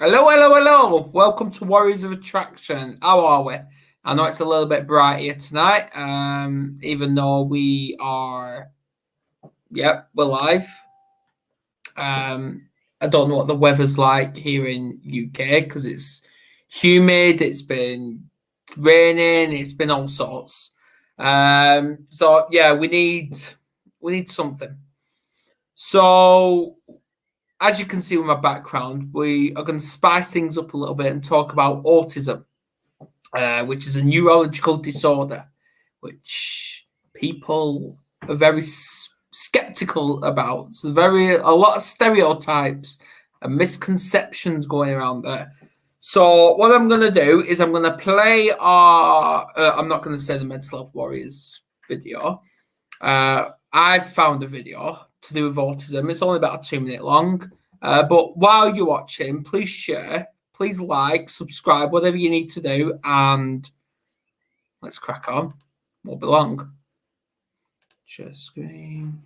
Hello, hello, hello. Welcome to Warriors of Attraction. How are we? I know it's a little bit bright here tonight, even though we are, we're live. I don't know what the weather's like here in UK because it's humid, it's been raining, it's been all sorts. So yeah, we need something. So as you can see with my background, we are going to spice things up a little bit and talk about autism, which is a neurological disorder, which people are very skeptical about. So a lot of stereotypes and misconceptions going around there. So what I'm going to do is I'm going to play I'm not going to say the Mental Health Warriors video. I found a video to do with autism. It's only about a 2-minute long. But while you're watching, please share, please like, subscribe, whatever you need to do, and let's crack on. Won't be long. Share screen.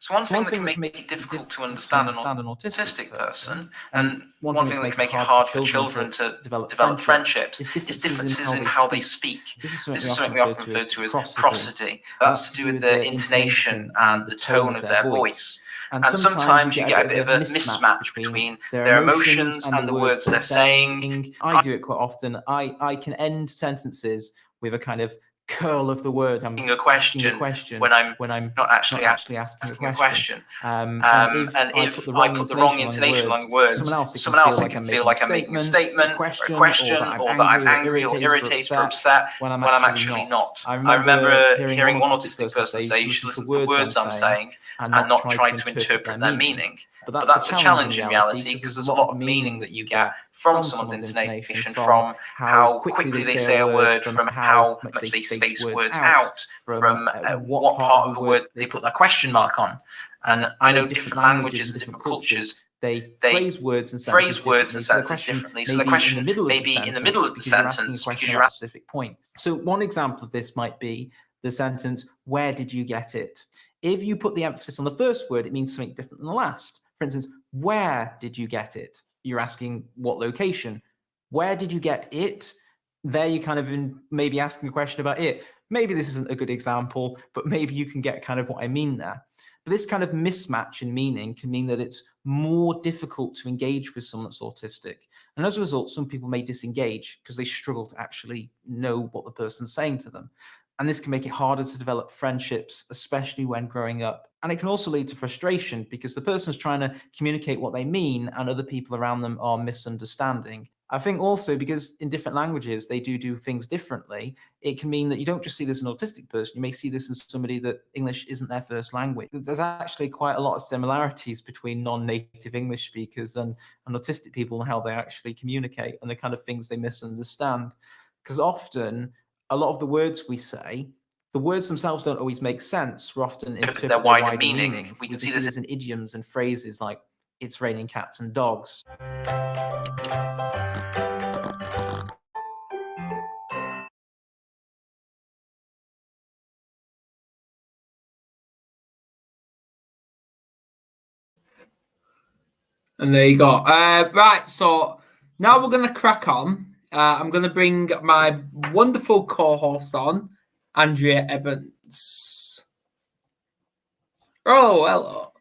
So one thing that can make it difficult to understand an autistic person, and one thing that can make it hard for children to develop friendships, is differences in how they speak. This is something we often refer to as prosody. That's to do with the intonation and the tone of their voice. And sometimes you get a bit of a mismatch between their emotions and the words they're saying. I do it quite often. I can end sentences with a kind of curl of the word. I'm asking a question when I'm not actually asking a question. And if I put the wrong intonation along the words, someone else can feel like I'm making a statement, or a question, or that I'm angry or irritated or upset when I'm actually not. I remember hearing one autistic person say, "You should listen to the words I'm saying and not try to interpret their meaning." But that's a challenge in reality because there's a lot of meaning that you get from someone's intonation, from how quickly they say a word, from how much they space words out, from what part of the word they put their question mark on. And I know different languages and different cultures, they phrase words and sentences differently. So the question may be in the middle of the sentence because you're asking a specific point. So one example of this might be the sentence, "Where did you get it?" If you put the emphasis on the first word, it means something different than the last. For instance, "Where did you get it?" You're asking what location. "Where did you get it?" There you kind of maybe asking a question about it. Maybe this isn't a good example, but maybe you can get kind of what I mean there. But this kind of mismatch in meaning can mean that it's more difficult to engage with someone that's autistic. And as a result, some people may disengage because they struggle to actually know what the person's saying to them. And this can make it harder to develop friendships, especially when growing up. And it can also lead to frustration because the person's trying to communicate what they mean and other people around them are misunderstanding. I think also because in different languages, they do things differently, it can mean that you don't just see this as an autistic person, you may see this as somebody that English isn't their first language. There's actually quite a lot of similarities between non-native English speakers and autistic people and how they actually communicate and the kind of things they misunderstand. Because often, a lot of the words we say, the words themselves don't always make sense. We're often interpreting their wider meaning. We can see this in idioms and phrases like, "It's raining cats and dogs." And there you go. Right, so now we're going to crack on. I'm going to bring my wonderful co-host on, Andrea Evans. Oh, hello.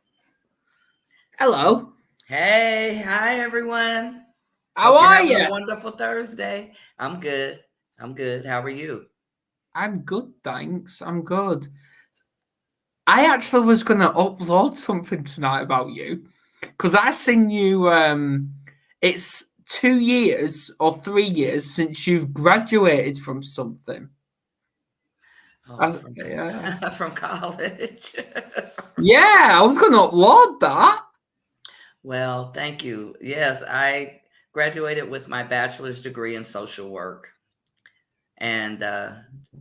Hello. Hey, hi everyone. How are you? A wonderful Thursday. I'm good. How are you? I'm good, thanks. I'm good. I actually was going to upload something tonight about you because I seen you. It's 2 years or 3 years since you've graduated from something. From college. Yeah, I was going to upload that. Well, thank you. Yes, I graduated with my bachelor's degree in social work. And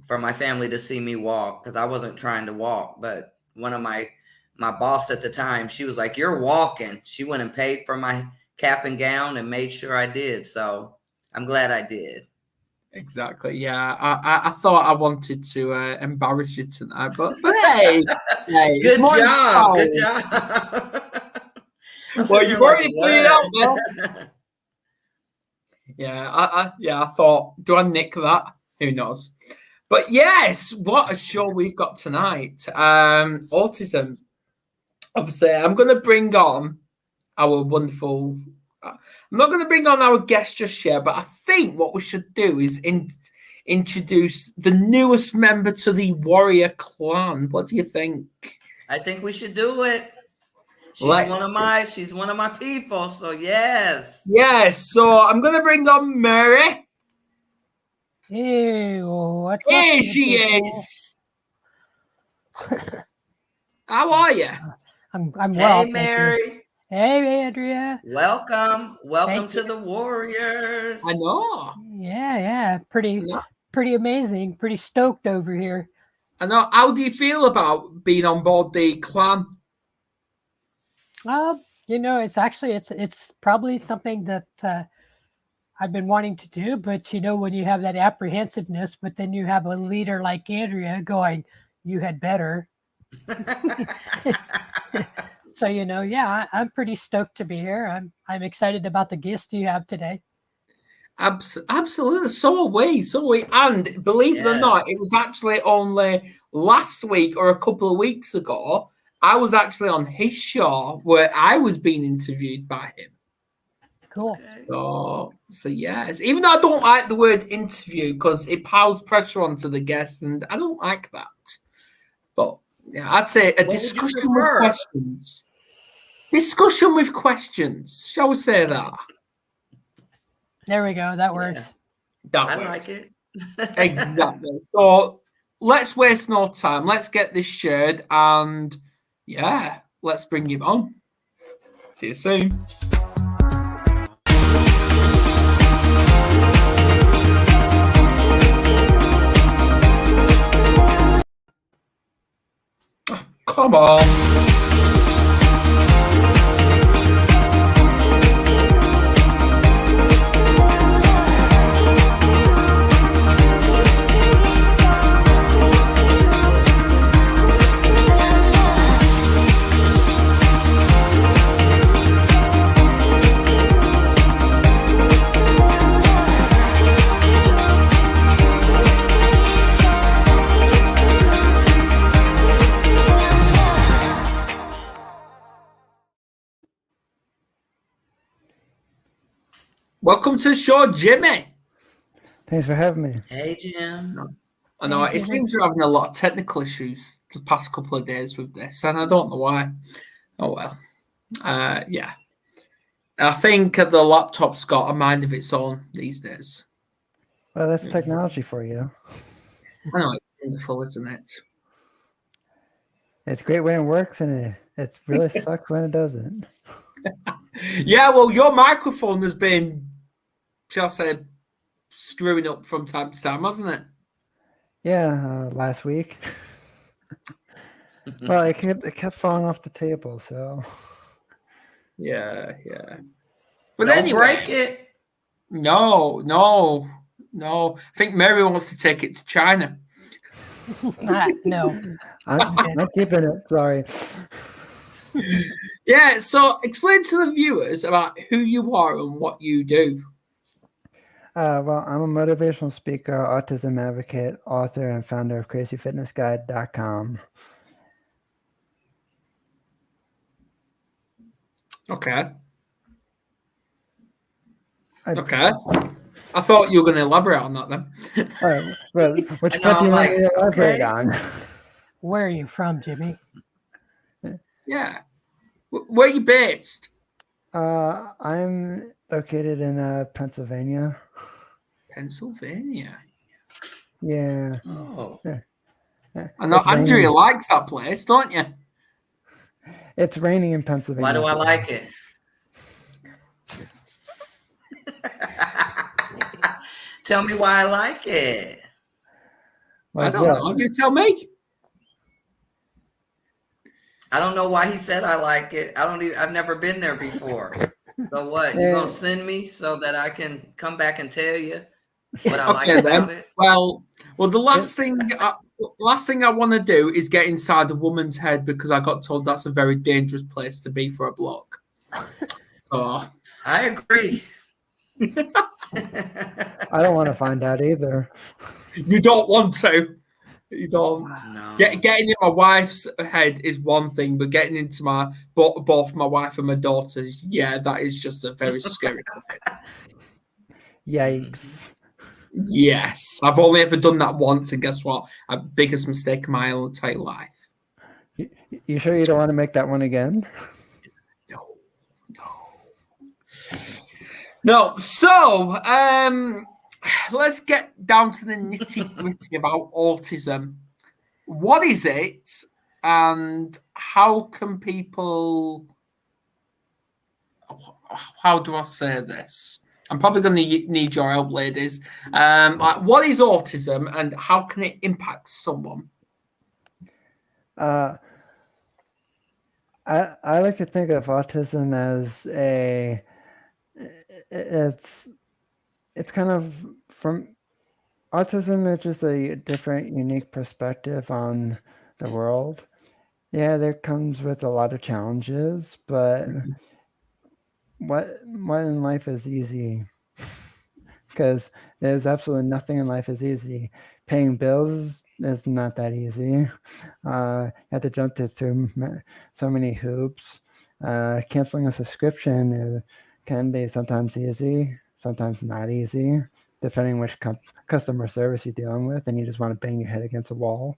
for my family to see me walk, because I wasn't trying to walk, but one of my boss at the time, she was like, "You're walking." She went and paid for my cap and gown and made sure I did. So I'm glad I did. Exactly. Yeah, I thought I wanted to embarrass you tonight, but hey, good job. Good job. Well, you've already put it out, though. Yeah, I thought, do I nick that? Who knows? But yes, what a show we've got tonight. Autism. Obviously, I'm going to bring on our wonderful. I'm not going to bring on our guest just yet, but I think what we should do is introduce the newest member to the Warrior Clan. What do you think? I think we should do it. She's one of my people. So yes. Yes. So I'm going to bring on Mary. Hey, what's up? Here she is. How are you? I'm well. Hey, Mary. Hey, Andrea. Welcome to the Warriors. I know. Yeah. Pretty amazing. Pretty stoked over here. I know. How do you feel about being on board the clan? It's probably something that I've been wanting to do, but when you have that apprehensiveness, but then you have a leader like Andrea going, you had better. So, I'm pretty stoked to be here. I'm excited about the guest you have today. Absolutely. So are we. And believe it or not, it was actually only last week or a couple of weeks ago, I was actually on his show where I was being interviewed by him. Cool. So yes, even though I don't like the word interview because it piles pressure onto the guest, and I don't like that. But yeah, I'd say a discussion with questions. Discussion with questions. Shall we say that? There we go. That works. I like it. Exactly. So let's waste no time. Let's get this shared, and let's bring him on. See you soon. Come on. Welcome to the show, Jimmy. Thanks for having me. Hey, Jim. I know it seems you're having a lot of technical issues the past couple of days with this, and I don't know why. Oh well. I think the laptop's got a mind of its own these days. Well, that's technology for you. I know, it's wonderful, isn't it? It's great when it works, and it really sucks when it doesn't. Yeah, well, your microphone has been, shall I say, screwing up from time to time, hasn't it? Yeah, last week. Well, it kept falling off the table, so. Yeah. But Don't anyway, break it. No. I think Mary wants to take it to China. No. I'm keeping it. Sorry. Yeah, so explain to the viewers about who you are and what you do. Well, I'm a motivational speaker, autism advocate, author, and founder of crazyfitnessguide.com. Okay. I thought you were going to elaborate on that then. All right. Well, which part do you want me to elaborate on? Where are you from, Jimmy? Yeah. Where are you based? I'm located in Pennsylvania. Pennsylvania. Yeah. Oh. Yeah. I know Andrea likes that place, don't you? It's raining in Pennsylvania. Why do I like it? Tell me why I like it. I don't know. You tell me. I don't know why he said I like it. I've never been there before. So what? You gonna send me so that I can come back and tell you what I like about it? Well, the last thing I want to do is get inside a woman's head, because I got told that's a very dangerous place to be for a bloke. So I agree. I don't want to find out either. You don't want to. You don't. No. Getting in my wife's head is one thing, but getting into both my wife and my daughters, yeah, that is just a very scary place. Yikes. Yes, I've only ever done that once, and guess what? A biggest mistake of my entire life. You sure you don't want to make that one again? No. So, let's get down to the nitty-gritty about autism. What is it, and how can people... How do I say this? I'm probably going to need your help, ladies. What is autism, and how can it impact someone? I like to think of autism as it's kind of from autism is just a different, unique perspective on the world. Yeah, there comes with a lot of challenges, but what in life is easy? Because there's absolutely nothing in life is easy. Paying bills is not that easy. You have to jump to so many hoops. Canceling a subscription can be sometimes easy, sometimes not easy, depending which customer service you're dealing with, and you just want to bang your head against a wall.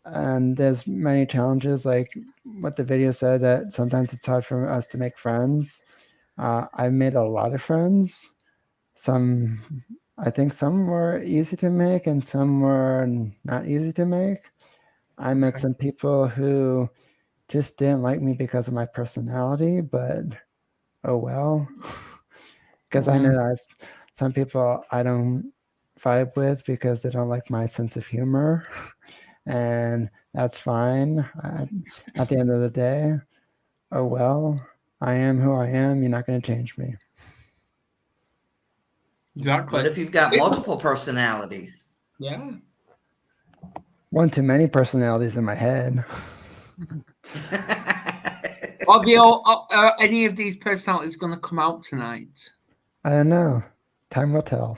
And there's many challenges, like what the video said, that sometimes it's hard for us to make friends. I've made a lot of friends. I think some were easy to make and some were not easy to make. I met some people who just didn't like me because of my personality, but oh well. Because I know some people I don't vibe with because they don't like my sense of humor. And that's fine. At the end of the day, oh well, I am who I am. You're not going to change me. Exactly. What if you've got multiple personalities? Yeah. One too many personalities in my head. Are any of these personalities going to come out tonight? I don't know. Time will tell.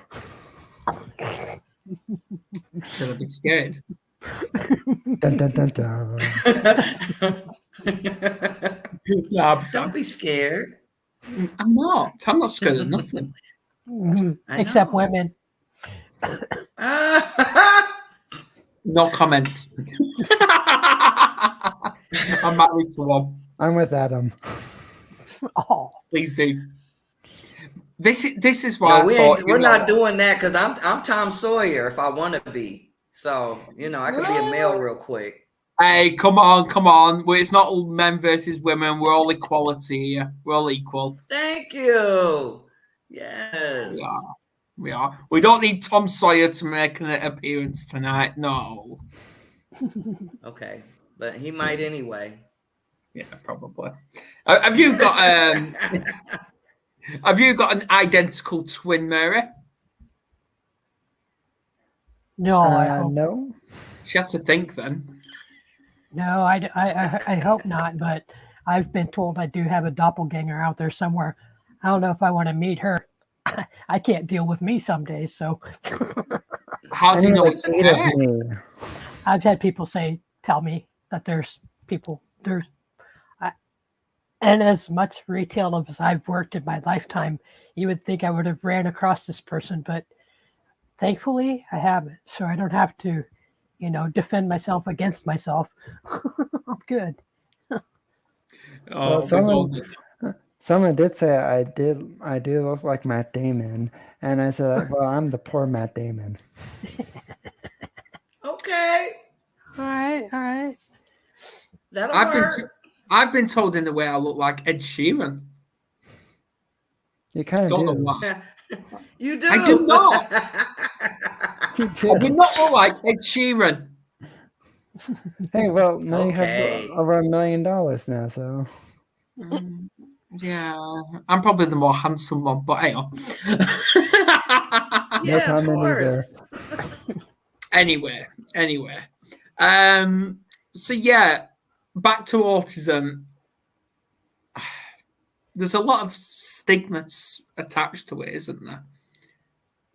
Should I be scared? Dun, dun, dun, dun. Don't be scared. I'm not. I'm not scared of nothing. Except women. No comment. I'm married to one. I'm with Adam. Oh, please do. This is why we're not doing that, because I'm Tom Sawyer if I want to be. So I could be a male real quick. Hey, come on. It's not men versus women. We're all equality here. We're all equal. Thank you. Yes. We are. We don't need Tom Sawyer to make an appearance tonight. No. Okay, but he might anyway. Yeah, probably. Have you got have you got an identical twin, Mary? No, no. She had to think then. No, I hope not. But I've been told I do have a doppelganger out there somewhere. I don't know if I want to meet her. I can't deal with me some days. So how do you know it's me? I've had people tell me that there's people and as much retail as I've worked in my lifetime, you would think I would have ran across this person, but thankfully I haven't. So I don't have to, defend myself against myself. I'm good. Someone did say I do look like Matt Damon, and I said, well, I'm the poor Matt Damon. Okay. All right. That'll work. I've been told in the way I look like Ed Sheeran. You kind of do. Know why. You do. I do not. I do not look like Ed Sheeran. Hey, well, now you have Okay. over $1 million now, so. Yeah, I'm probably the more handsome one, but hey. No Yeah, of comment either. course. Anyway. So yeah, back to autism. There's a lot of stigmas attached to it, isn't there?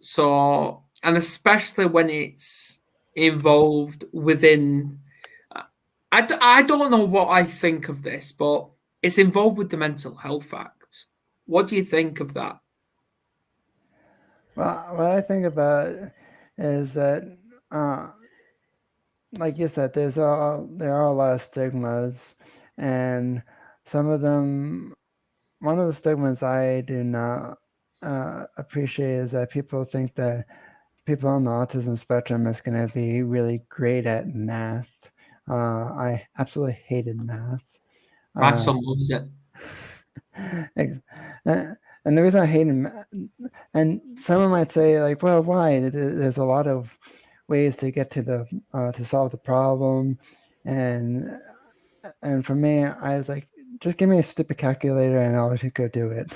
So, and especially when it's involved within, I don't know what I think of this, but it's involved with the Mental Health Act. What do you think of that? Well, what I think about it is that, like you said, there are a lot of stigmas, and some of them, one of the stigmas I do not appreciate is that people think that people on the autism spectrum is going to be really great at math. I absolutely hated math. My son loves it. And the reason I hate math, and someone might say like, well, why? There's a lot of ways to get to to solve the problem, and for me, I was like, just give me a stupid calculator and I'll just go do it.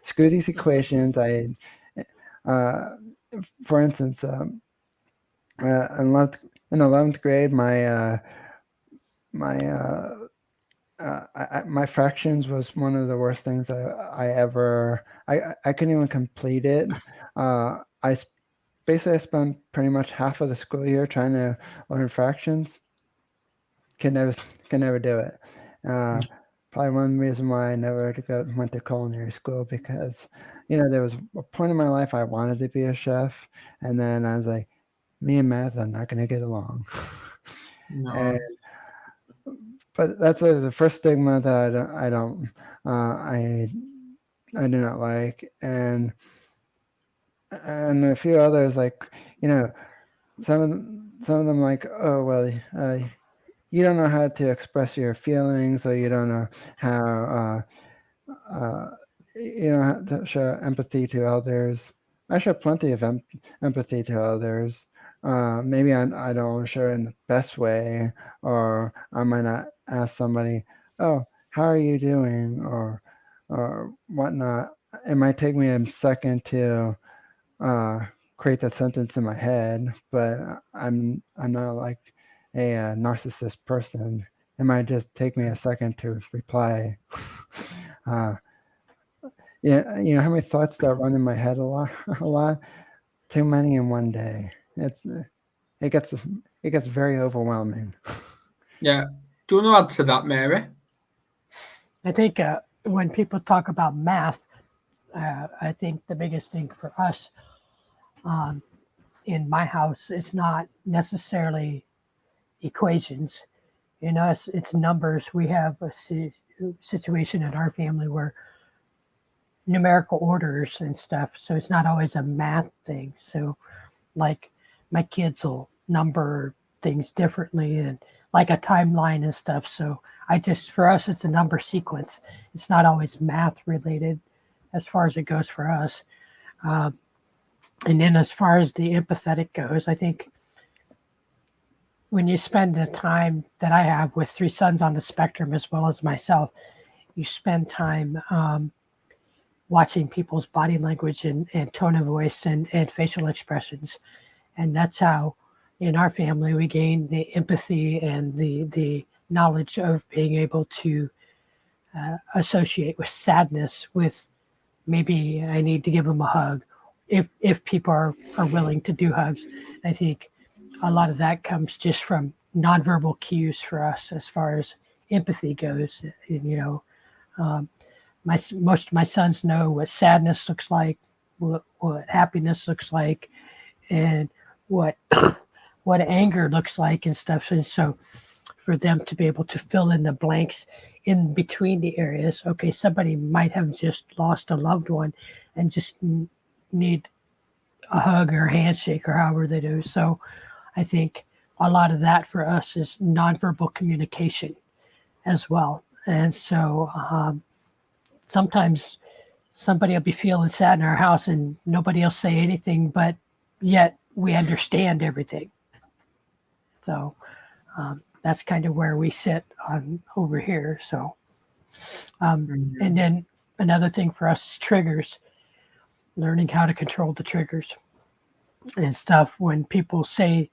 Screw these equations. For instance, in 11th grade, my fractions was one of the worst things I couldn't even complete it. Basically I spent pretty much half of the school year trying to learn fractions. Can never do it. Probably one reason why I never went to culinary school, because there was a point in my life I wanted to be a chef, and then I was like, me and math are not going to get along. No. But that's the first stigma that I do not like, and a few others, like some of them like, oh well, you don't know how to express your feelings, or you don't know how to show empathy to others. I show plenty of empathy to others. Maybe I don't show it in the best way, or I might not ask somebody, oh, how are you doing, or whatnot. It might take me a second to create that sentence in my head, but I'm not like a narcissist person. It might just take me a second to reply. Yeah, how many thoughts start running in my head a lot? Too many in one day. It gets very overwhelming. Yeah. Do you want to add to that, Mary? I think when people talk about math, I think the biggest thing for us in my house, it's not necessarily equations. It's numbers. We have a situation in our family where numerical orders and stuff, so it's not always a math thing. So like my kids will number things differently, and like a timeline and stuff. So for us, it's a number sequence. It's not always math related as far as it goes for us. And then as far as the empathetic goes, I think when you spend the time that I have with 3 sons on the spectrum, as well as myself, you spend time watching people's body language and tone of voice and facial expressions. And that's how, in our family, we gain the empathy and the knowledge of being able to associate with sadness with, maybe I need to give them a hug, if people are willing to do hugs. I think a lot of that comes just from nonverbal cues for us as far as empathy goes. And, most of my sons know what sadness looks like, what happiness looks like, and what anger looks like and stuff. And so for them to be able to fill in the blanks in between the areas, okay, somebody might have just lost a loved one and just need a hug or a handshake or however they do. So I think a lot of that for us is nonverbal communication as well. And so sometimes somebody will be feeling sad in our house and nobody will say anything, but yet we understand everything. So That's kind of where we sit on over here. So, and then another thing for us is triggers, learning how to control the triggers and stuff. When people say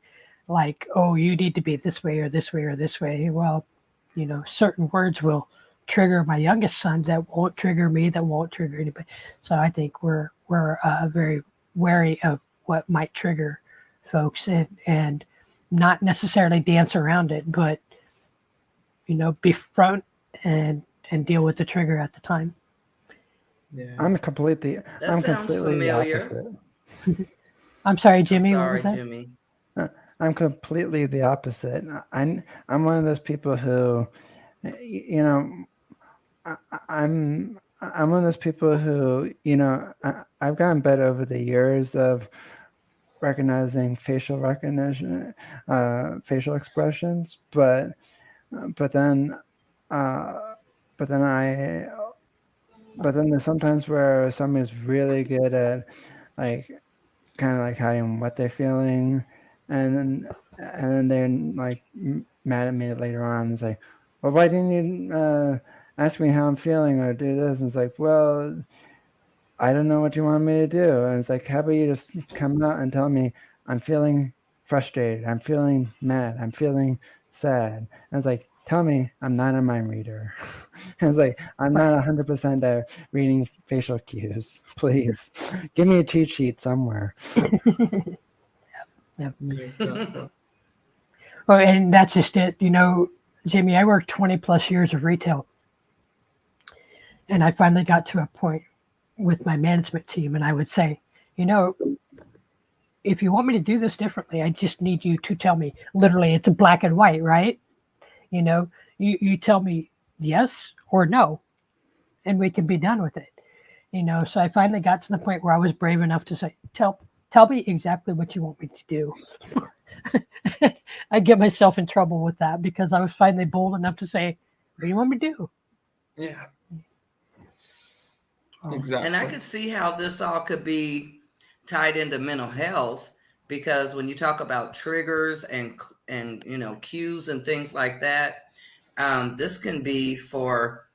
like, oh, you need to be this way or this way or this way. Well, you know, certain words will trigger my youngest son that won't trigger me, that won't trigger anybody. So I think we're very wary of what might trigger folks, and not necessarily dance around it, but, you know, be front and deal with the trigger at the time. Yeah. I'm completely familiar. the opposite. I'm sorry, Jimmy. I'm sorry, what was that? Jimmy. I'm completely the opposite. I'm one of those people who, you know, I'm one of those people who, you know, I've gotten better over the years of recognizing facial recognition, facial expressions, but then there's sometimes where somebody's really good at like kind of like hiding what they're feeling, and then they're like mad at me later on. It's like, well, why didn't you ask me how I'm feeling or do this? And it's like, well, I don't know what you want me to do. And it's like, how about you just come out and tell me I'm feeling frustrated, I'm feeling mad, I'm feeling sad. And it's like, tell me I'm not a mind reader. And it's like, I'm not 100% at reading facial cues. Please give me a cheat sheet somewhere. Yep. Well, and that's just it. You know, Jimmy, I worked 20 plus years of retail. And I finally got to a point with my management team, and I would say, you know, if you want me to do this differently, I just need you to tell me. Literally, it's a black and white, right? You know, you tell me yes or no, and we can be done with it. You know, so I finally got to the point where I was brave enough to say, tell me exactly what you want me to do. I get myself in trouble with that because I was finally bold enough to say, what do you want me to do? Yeah. Exactly. And I could see how this all could be tied into mental health, because when you talk about triggers and you know, cues and things like that, this can be for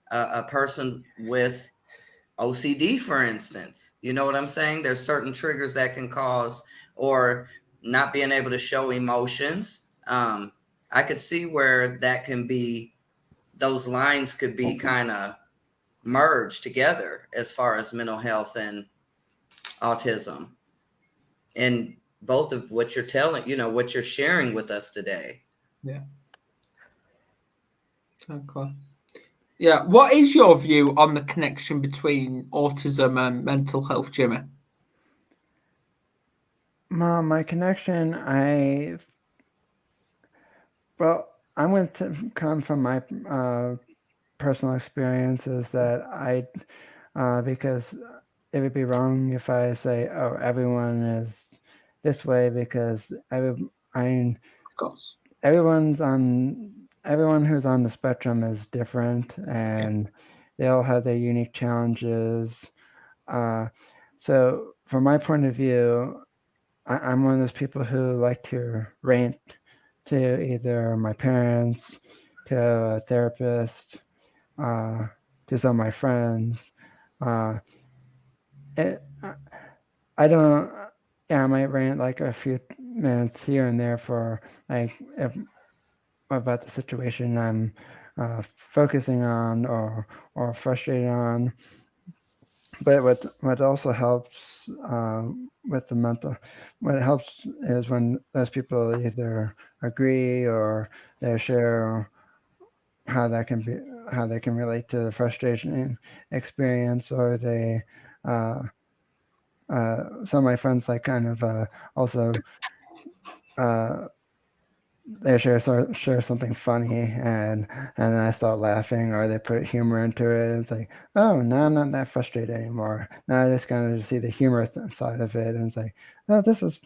a person with OCD, for instance. You know what I'm saying? There's certain triggers that can cause, or not being able to show emotions. I could see where that can be, those lines could be kind of merged together as far as mental health and autism, and both of what you're telling, you know, what you're sharing with us today. Yeah. Okay. Yeah. What is your view on the connection between autism and mental health, Jimmy? My connection, I'm going to come from my personal experiences that because it would be wrong if I say, oh, everyone is this way, because of course, everyone who's on the spectrum is different, and they all have their unique challenges. So from my point of view, I'm one of those people who like to rant to either my parents, to a therapist, to some of my friends. I might rant like a few minutes here and there for like about the situation I'm focusing on or frustrated on. But what also helps with the mental, what helps is when those people either agree or they share how they can relate to the frustration experience, or they some of my friends like kind of also they share something funny, and then I start laughing, or they put humor into it, and it's like, oh, now I'm not that frustrated anymore. Now I just kind of see the humor side of it, and it's like, oh, this is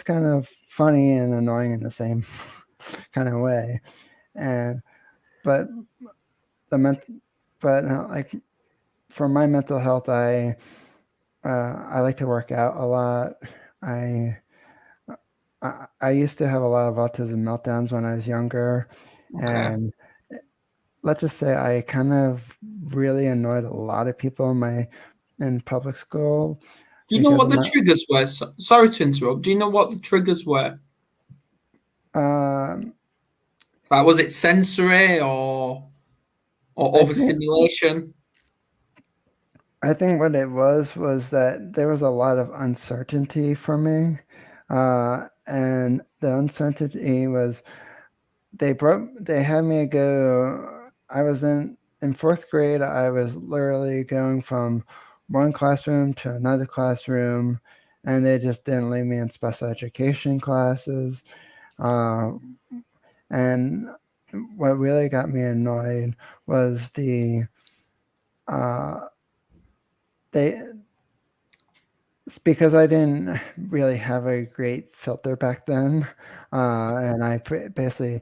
kind of funny and annoying in the same kind of way. And but like for my mental health, I like to work out a lot. I used to have a lot of autism meltdowns when I was younger, and let's just say I kind of really annoyed a lot of people in public school. Do you know what the triggers were? Sorry to interrupt. Do you know what the triggers were? Like, was it sensory or overstimulation? I think what it was that there was a lot of uncertainty for me, and the uncertainty was they had me go. I was in fourth grade. I was literally going from one classroom to another classroom, and they just didn't leave me in special education classes. And what really got me annoyed was it's because I didn't really have a great filter back then, and I basically,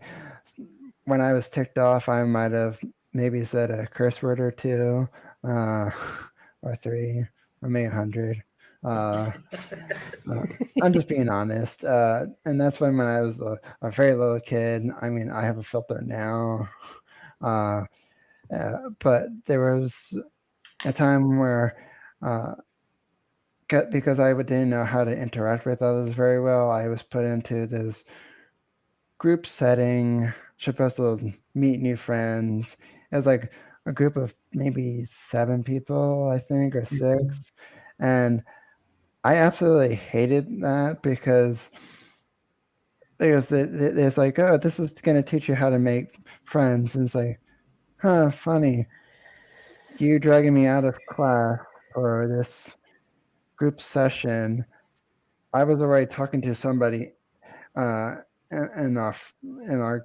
when I was ticked off, I might have maybe said a curse word or two, or three, or maybe 100. I'm just being honest, and that's when I was a very little kid. I mean, I have a filter now, but there was a time where, because I didn't know how to interact with others very well, I was put into this group setting, supposed to meet new friends. It was like a group of maybe 7 people, I think, or 6. And I absolutely hated that because there's like, oh, this is going to teach you how to make friends. And it's like, huh, funny. You dragging me out of class for this group session. I was already talking to somebody in our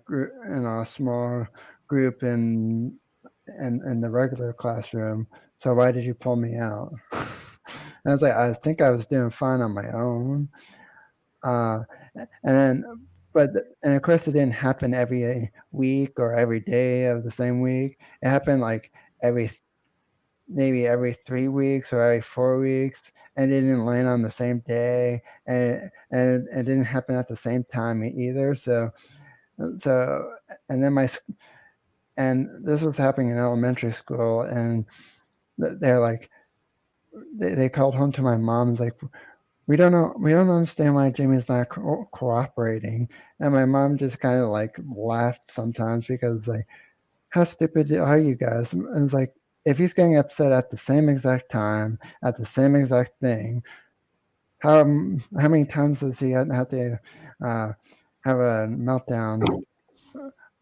group, in our small group in the regular classroom. So why did you pull me out? And I was like, I think I was doing fine on my own. And of course, it didn't happen every week or every day of the same week. It happened like maybe every 3 weeks or every 4 weeks, and it didn't land on the same day, and it didn't happen at the same time either. So, and then and this was happening in elementary school, and they're like, they called home to my mom and was like, we don't understand why Jimmy's not cooperating. And my mom just kind of like laughed sometimes because like, how stupid are you guys? And it's like, if he's getting upset at the same exact time, at the same exact thing, how many times does he have to have a meltdown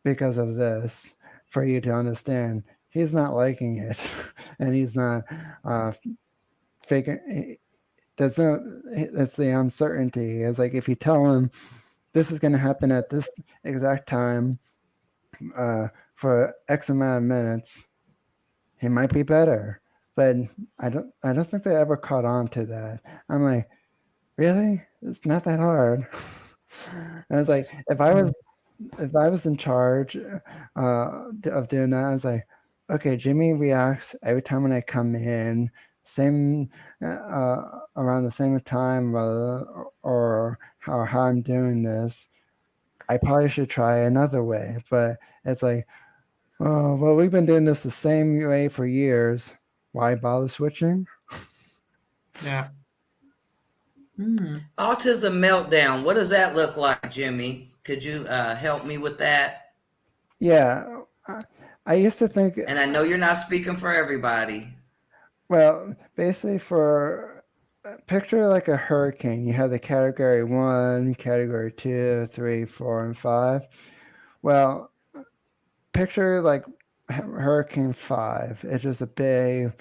because of this for you to understand? He's not liking it, and he's not figuring. That's the uncertainty. It's like if you tell him this is going to happen at this exact time for X amount of minutes, he might be better. But I don't think they ever caught on to that. I'm like, really? It's not that hard. And I was like, if I was in charge of doing that, I was like, okay, Jimmy reacts every time when I come in, same around the same time, or how I'm doing this. I probably should try another way. But it's like, oh, well, we've been doing this the same way for years. Why bother switching? Yeah. Autism meltdown. What does that look like, Jimmy? Could you help me with that? Yeah, I used to think, and I know you're not speaking for everybody. Well, basically, for picture like a hurricane, you have the category 1, category 2, 3, 4, and 5. Well, picture like Hurricane 5. It's just a big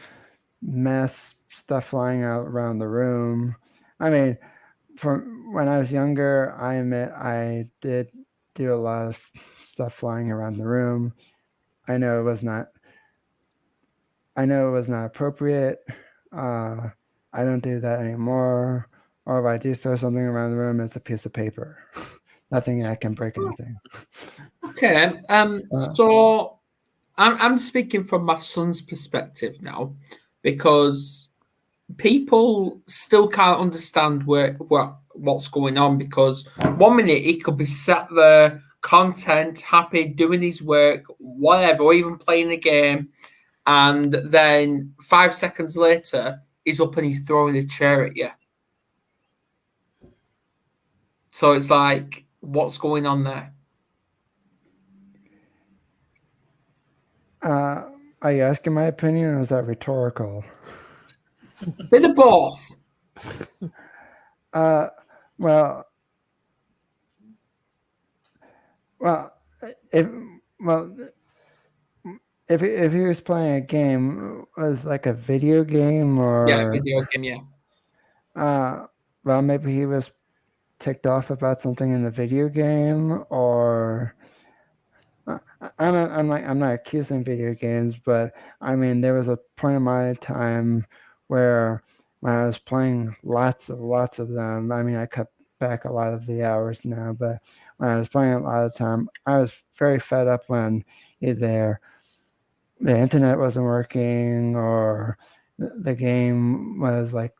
mess, stuff flying out around the room. I mean, from when I was younger, I admit I did do a lot of stuff flying around the room. I know it was not appropriate. I don't do that anymore. Or if I do throw something around the room, it's a piece of paper. Nothing that can break anything. Okay. So I'm speaking from my son's perspective now, because people still can't understand what what's going on, because 1 minute he could be sat there, content, happy, doing his work, whatever, or even playing a game, and then 5 seconds later, he's up and he's throwing a chair at you. So it's like, what's going on there? Are you asking my opinion, or is that rhetorical? Bit of both. Well, if he was playing a game, was like a video game, or video game, yeah. Well, maybe he was ticked off about something in the video game, or I'm not accusing video games, but I mean, there was a point in my time where when I was playing lots of them, I mean, I cut back a lot of the hours now, but when I was playing a lot of time, I was very fed up when either the internet wasn't working or the game was like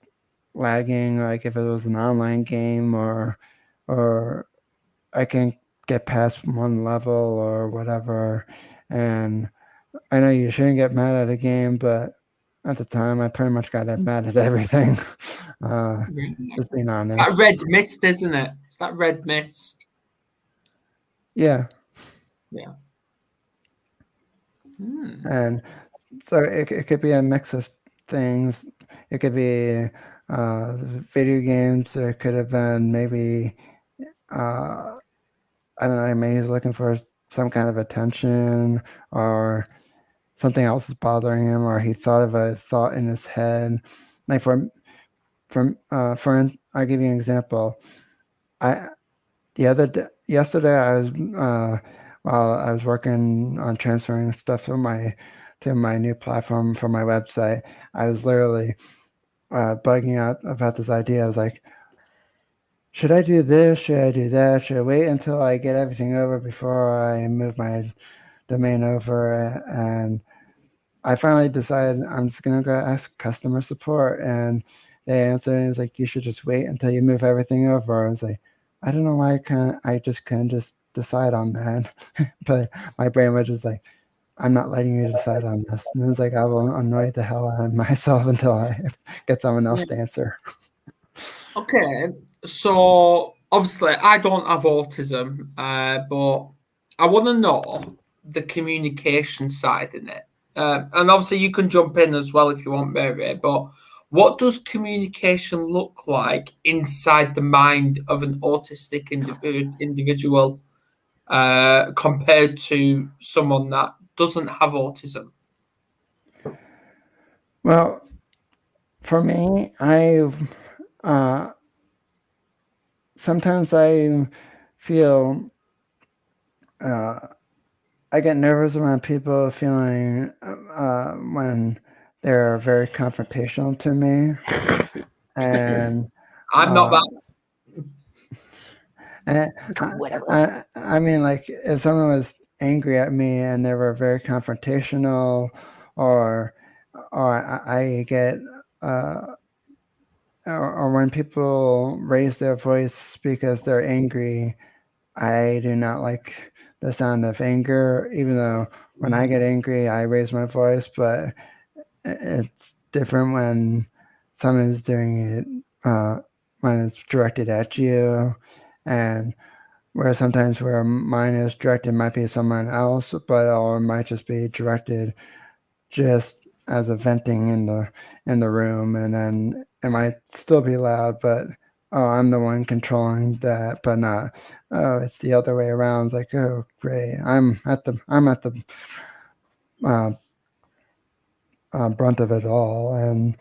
lagging, like if it was an online game, or I can't get past one level or whatever. And I know you shouldn't get mad at a game, but at the time I pretty much got mad at everything. Just being honest. It's that red mist, isn't it? It's that red mist. Yeah. And so it could be a mix of things. It could be video games. It could have been maybe I don't know, maybe he's looking for some kind of attention, or something else is bothering him, or he thought of a thought in his head. Like I'll give you an example. Yesterday I was while I was working on transferring stuff to my new platform for my website, I was literally bugging out about this idea. I was like, should I do this? Should I do that? Should I wait until I get everything over before I move my domain over? And I finally decided I'm just going to go ask customer support. And they answered, and it's like, you should just wait until you move everything over. I was like, I don't know why I just couldn't just decide on that. But my brain was just like, I'm not letting you decide on this. And it's like, I will annoy the hell out of myself until I get someone else to answer. Okay, so obviously I don't have autism, but I want to know the communication side in it. And obviously you can jump in as well if you want, Mary, but what does communication look like inside the mind of an autistic individual compared to someone that doesn't have autism? Well, for me, sometimes I feel I get nervous around people feeling when they're very confrontational to me, and I'm not that. I mean, like if someone was angry at me and they were very confrontational, or I get or when people raise their voice because they're angry, I do not like the sound of anger, even though when I get angry, I raise my voice, but it's different when someone's doing it when it's directed at you, and where sometimes where mine is directed might be someone else, but or it might just be directed just as a venting in the room, and then it might still be loud, but I'm the one controlling that, but not it's the other way around. It's like, oh great, I'm at the brunt of it all, and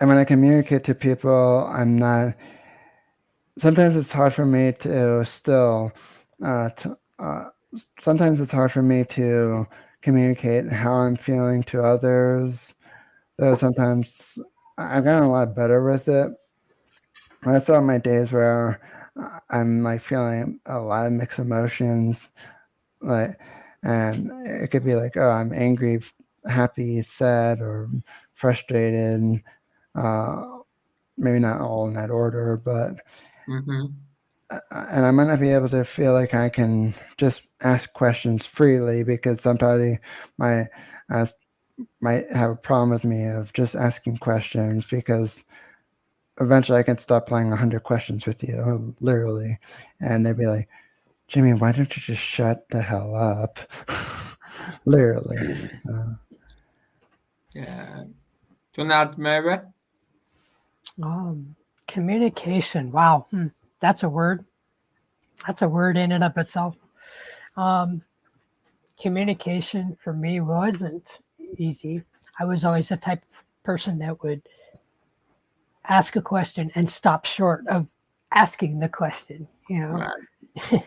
when I communicate to people, I'm not. Sometimes it's hard for me to still. Sometimes it's hard for me to communicate how I'm feeling to others. Though sometimes I've gotten a lot better with it. I saw my days where I'm like feeling a lot of mixed emotions, like, and it could be like, oh, I'm angry, happy, sad, or frustrated. maybe not all in that order, but Mm-hmm. And I might not be able to feel like I can just ask questions freely because somebody might have a problem with me of just asking questions, because eventually I can stop playing 100 questions with you, literally, and they'd be like, Jimmy, why don't you just shut the hell up? Literally. Yeah. Do you want to add, Mary? Communication. Wow. That's a word. That's a word in and of itself. Communication for me wasn't easy. I was always the type of person that would ask a question and stop short of asking the question, Right.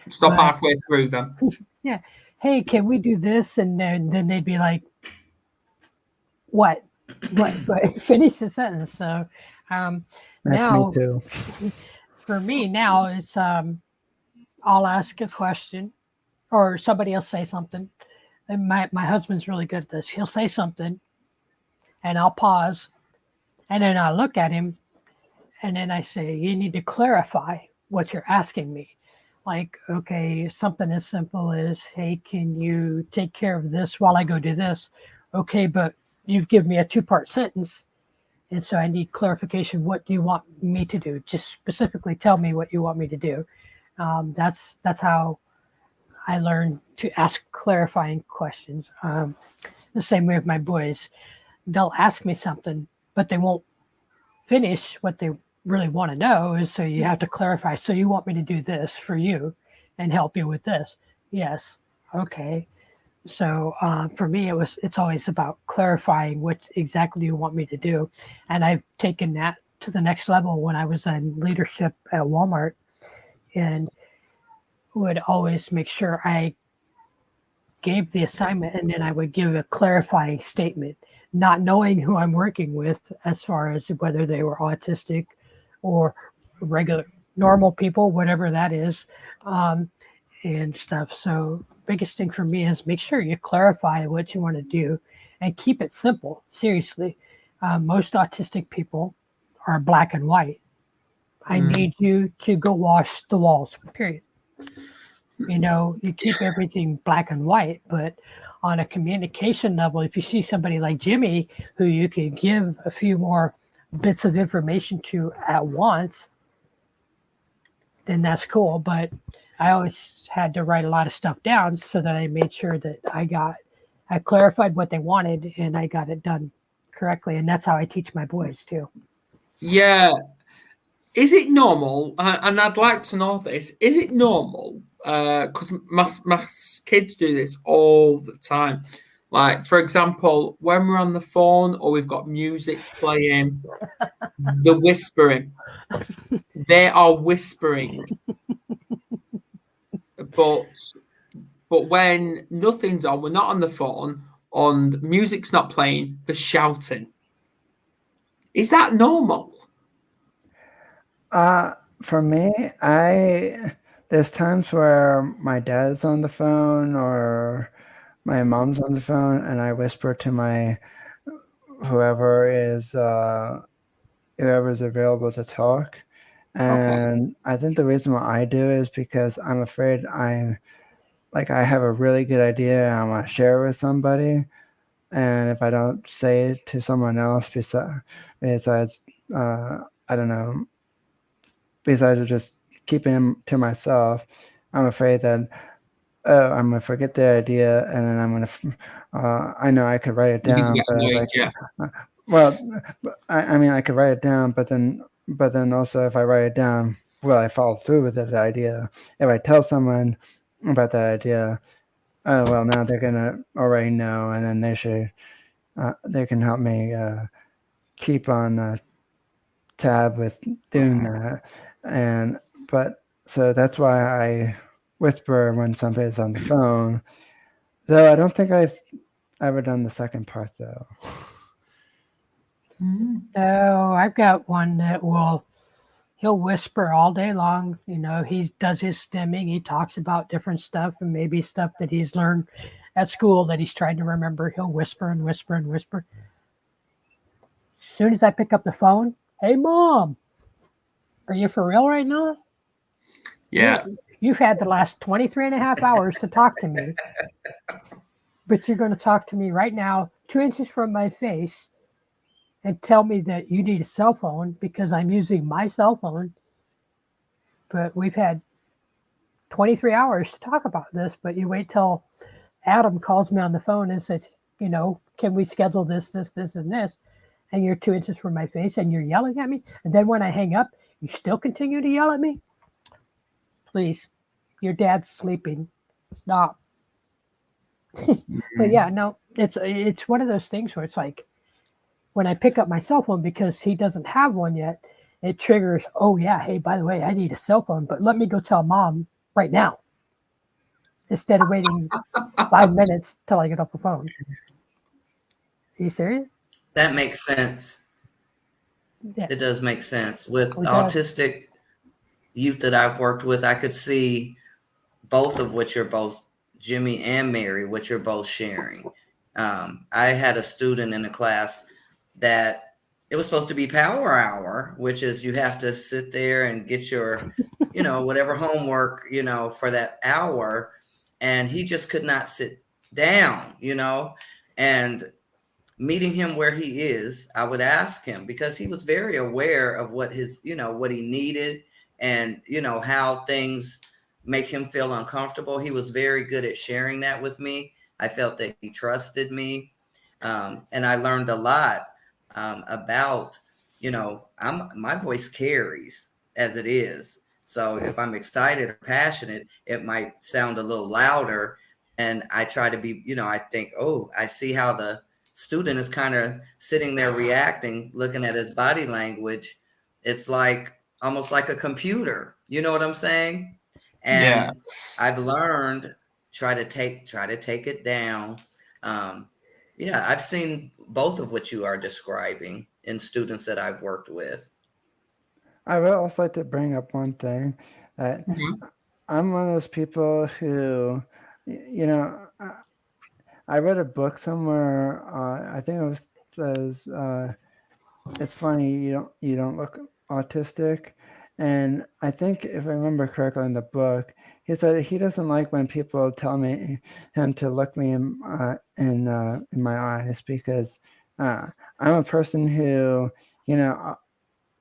Stop halfway through them. Yeah. Hey, can we do this? And then they'd be like, what? Finish the sentence. So That's now, me too. for me now, it's I'll ask a question or somebody else say something. And my husband's really good at this. He'll say something and I'll pause and then I'll look at him and then I say, you need to clarify what you're asking me. Like, okay, something as simple as, hey, can you take care of this while I go do this? Okay, but you've given me a 2-part sentence. And so I need clarification. What do you want me to do? Just specifically tell me what you want me to do. That's how I learned to ask clarifying questions. The same way with my boys. They'll ask me something, but they won't finish what they really want to know. Is so you have to clarify. So you want me to do this for you and help you with this? Yes. Okay. So for me, it's always about clarifying what exactly you want me to do. And I've taken that to the next level when I was in leadership at Walmart, and would always make sure I gave the assignment and then I would give a clarifying statement, not knowing who I'm working with as far as whether they were autistic or regular, normal people, whatever that is, and stuff. So biggest thing for me is make sure you clarify what you want to do and keep it simple. Seriously, most autistic people are black and white. I need you to go wash the walls, period. You keep everything black and white, but on a communication level, if you see somebody like Jimmy, who you can give a few more bits of information to at once, then that's cool. But I always had to write a lot of stuff down so that I made sure that I clarified what they wanted and I got it done correctly. And that's how I teach my boys too. Yeah. Is it normal? And I'd like to know this. Is it normal? Because my kids do this all the time. Like, for example, when we're on the phone or we've got music playing, the whispering. They are whispering. But when nothing's on, we're not on the phone, and music's not playing, they're shouting. Is that normal? For me, there's times where my dad's on the phone or my mom's on the phone, and I whisper to whoever's available to talk. And I think the reason why I do is because I'm afraid I have a really good idea and I want to share it with somebody, and if I don't say it to someone else besides I don't know, besides just keeping them to myself, I'm afraid that I'm gonna forget the idea, and then I'm gonna. I know I could write it down, but I mean I could write it down, but then also if I write it down, will I follow through with that idea? If I tell someone about that idea, oh well, now they're gonna already know, and then they can help me keep on tab with doing that, so that's why I whisper when somebody's on the phone. Though I don't think I've ever done the second part though. No, I've got one that he'll whisper all day long. He does his stimming. He talks about different stuff and maybe stuff that he's learned at school that he's trying to remember. He'll whisper and whisper and whisper. soon as I pick up the phone, hey, Mom, are you for real right now? Yeah. You've had the last 23 and a half hours to talk to me, but you're going to talk to me right now, 2 inches from my face, and tell me that you need a cell phone because I'm using my cell phone. But we've had 23 hours to talk about this, but you wait till Adam calls me on the phone and says, can we schedule this, and this? And you're 2 inches from my face and you're yelling at me. And then when I hang up, you still continue to yell at me. Please, your dad's sleeping. Stop. But yeah, no, it's one of those things where it's like when I pick up my cell phone because he doesn't have one yet, it triggers, oh yeah, hey, by the way, I need a cell phone, but let me go tell Mom right now instead of waiting 5 minutes till I get off the phone. Are you serious? That makes sense. Yeah. It does make sense. With autistic youth that I've worked with, I could see both of what you're both, Jimmy and Mary, what you're both sharing. I had a student in a class that it was supposed to be power hour, which is you have to sit there and get your, whatever homework, for that hour. And he just could not sit down, and meeting him where he is, I would ask him because he was very aware of what his, what he needed and, how things make him feel uncomfortable. He was very good at sharing that with me. I felt that he trusted me. And I learned a lot about, my voice carries as it is. So if I'm excited or passionate, it might sound a little louder. And I try to be, I think, oh, I see how the student is kind of sitting there reacting, looking at his body language. It's like almost like a computer. You know what I'm saying? And I've learned try to take it down. I've seen both of what you are describing in students that I've worked with. I would also like to bring up one thing that I'm one of those people who, I read a book somewhere. I think it says it's funny you don't look autistic, and I think if I remember correctly in the book, he said he doesn't like when people tell him to look me in my eyes because I'm a person who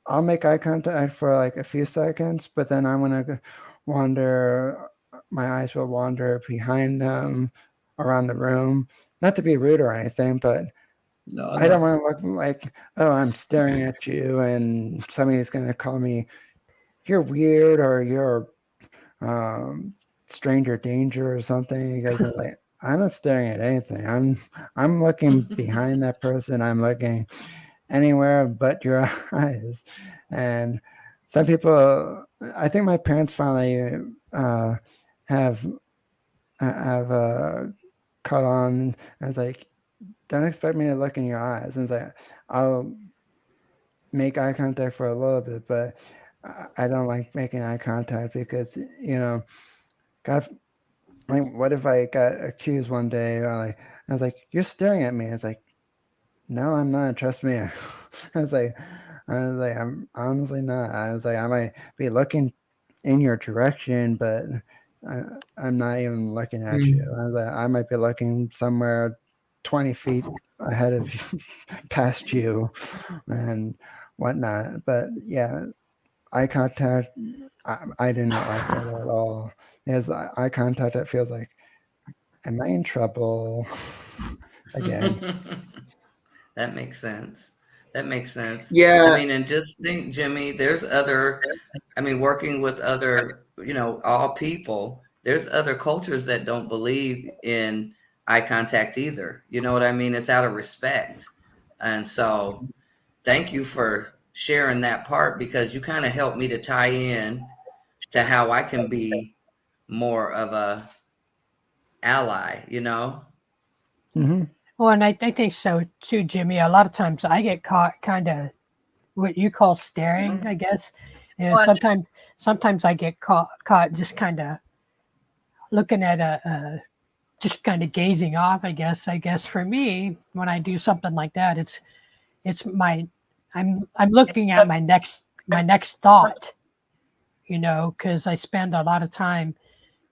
I'll make eye contact for like a few seconds, but then I'm gonna wander. My eyes will wander behind them around the room. Not to be rude or anything, but I don't want to look like, oh, I'm staring at you and somebody's going to call me, you're weird or you're stranger danger or something. You guys are like, I'm not staring at anything. I'm looking behind that person. I'm looking anywhere but your eyes. And some people, I think my parents finally have caught on, and it's like, don't expect me to look in your eyes. And it's like, I'll make eye contact for a little bit, but I don't like making eye contact because, God, like, what if I got accused one day or I was like, you're staring at me. It's like, no, I'm not. Trust me. I was like, I'm honestly not. I was like, I might be looking in your direction, but I'm not even looking at you. I was like, I might be looking somewhere 20 feet ahead of you, past you and whatnot. But yeah, eye contact, I do not like that at all. Because eye contact, it feels like, am I in trouble again? That makes sense. That makes sense. Yeah. I mean, and just think, Jimmy, there's other, working with other, all people, there's other cultures that don't believe in eye contact either. You know what I mean? It's out of respect. And so thank you for sharing that part because you kind of helped me to tie in to how I can be more of a ally, Mm-hmm. Well, and I think so too, Jimmy. A lot of times I get caught kind of what you call staring, I guess. Sometimes I get caught just kind of looking at just kind of gazing off, I guess. For me, when I do something like that, it's it's I'm looking at my next thought, you know, because I spend a lot of time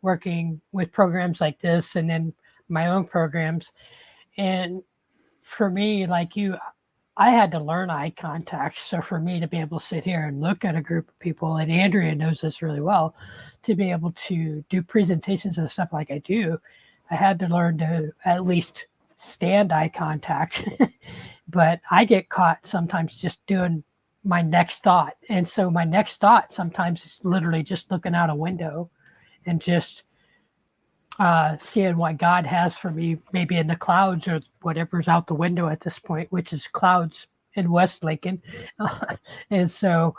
working with programs like this and then my own programs. And for me, like you, I had to learn eye contact. So for me to be able to sit here and look at a group of people, and Andrea knows this really well, to be able to do presentations and stuff like I do, I had to learn to at least stand eye contact. But I get caught sometimes just doing my next thought. And so my next thought sometimes is literally just looking out a window and just seeing what God has for me, maybe in the clouds or whatever's out the window at this point, which is clouds in West Lincoln. And so,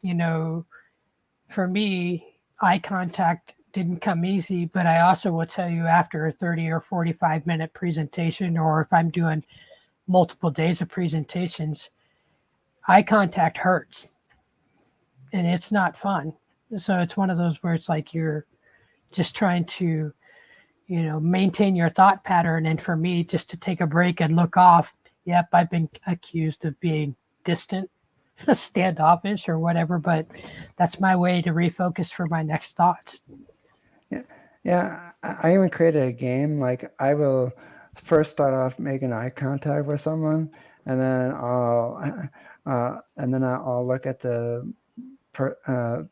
you know, for me, eye contact didn't come easy, but I also will tell you after a 30 or 45-minute presentation, or if I'm doing multiple days of presentations, eye contact hurts and it's not fun. So it's one of those where it's like you're just trying to, you know, maintain your thought pattern. And for me, just to take a break and look off, yep, I've been accused of being distant, standoffish or whatever, but that's my way to refocus for my next thoughts. Yeah. I even created a game. Like I will first start off making eye contact with someone, and then I'll look at the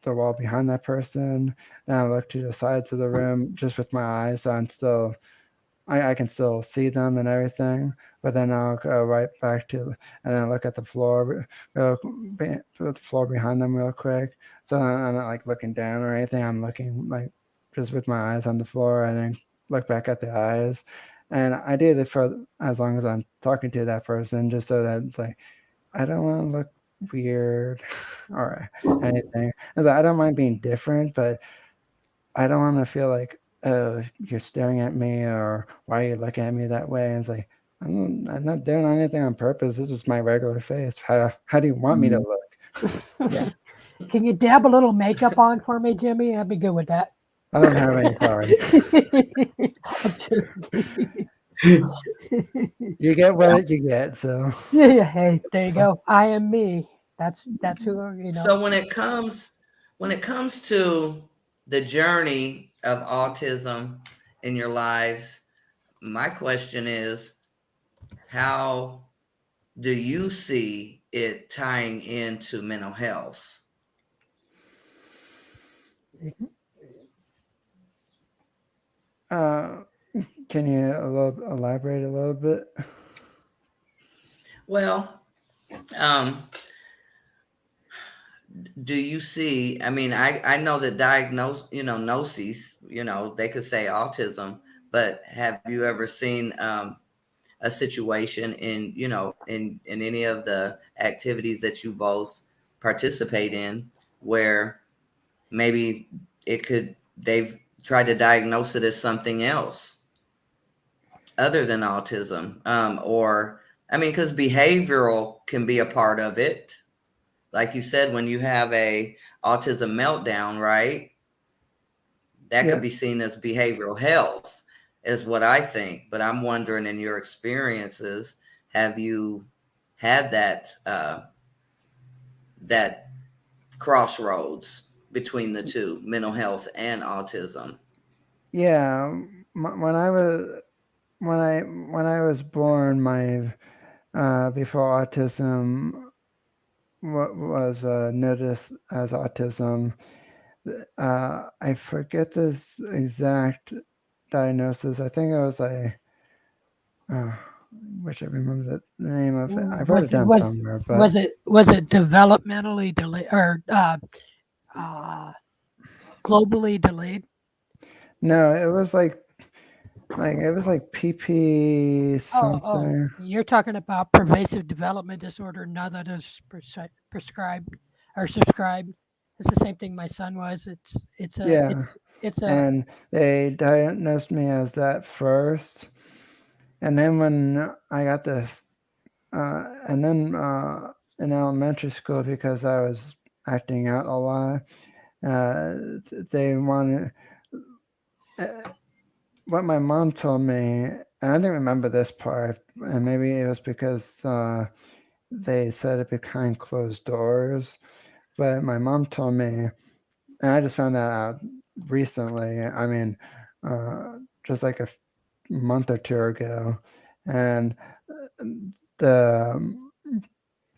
wall behind that person. Then I look to the sides of the room just with my eyes, so I can still see them and everything. But then I'll go right back to, and then look at the floor, the floor behind them real quick. So I'm not like looking down or anything. I'm looking like just with my eyes on the floor, and then look back at the eyes. And I do this for as long as I'm talking to that person, just so that it's like, I don't want to look weird or anything. And I don't mind being different, but I don't want to feel like, oh, you're staring at me, or why are you looking at me that way? And it's like, I'm not doing anything on purpose. It's just my regular face. How do you want me to look? Yeah. Can you dab a little makeup on for me, Jimmy? I'd be good with that. I don't have any, sorry. You get what you get, so. Yeah, hey, there you go. I am me. That's who, you know. So when it comes to the journey of autism in your lives, my question is, how do you see it tying into mental health? Can you elaborate a little bit? Well, do you see, I mean, I know that diagnoses, they could say autism, but have you ever seen a situation in any of the activities that you both participate in where maybe they've tried to diagnose it as something else other than autism? Because behavioral can be a part of it. Like you said, when you have a autism meltdown, right? That could be seen as behavioral health, is what I think. But I'm wondering, in your experiences, have you had that crossroads between the two, mental health and autism? Yeah, when I was born, my before autism was noticed as autism. I forget this exact diagnosis. I think it was wish I remember the name of it. I wrote it down somewhere. But was it developmentally delayed or globally delayed? No, it was like PP something. Oh, you're talking about pervasive development disorder, now that is prescribed or subscribed. It's the same thing my son was. And they diagnosed me as that first, and then when I got in elementary school, because I was acting out a lot, they wanted. What my mom told me and I didn't remember this part, and maybe it was because they said it behind closed doors. But my mom told me, and I just found that out recently. I mean, just like a month or two ago, and the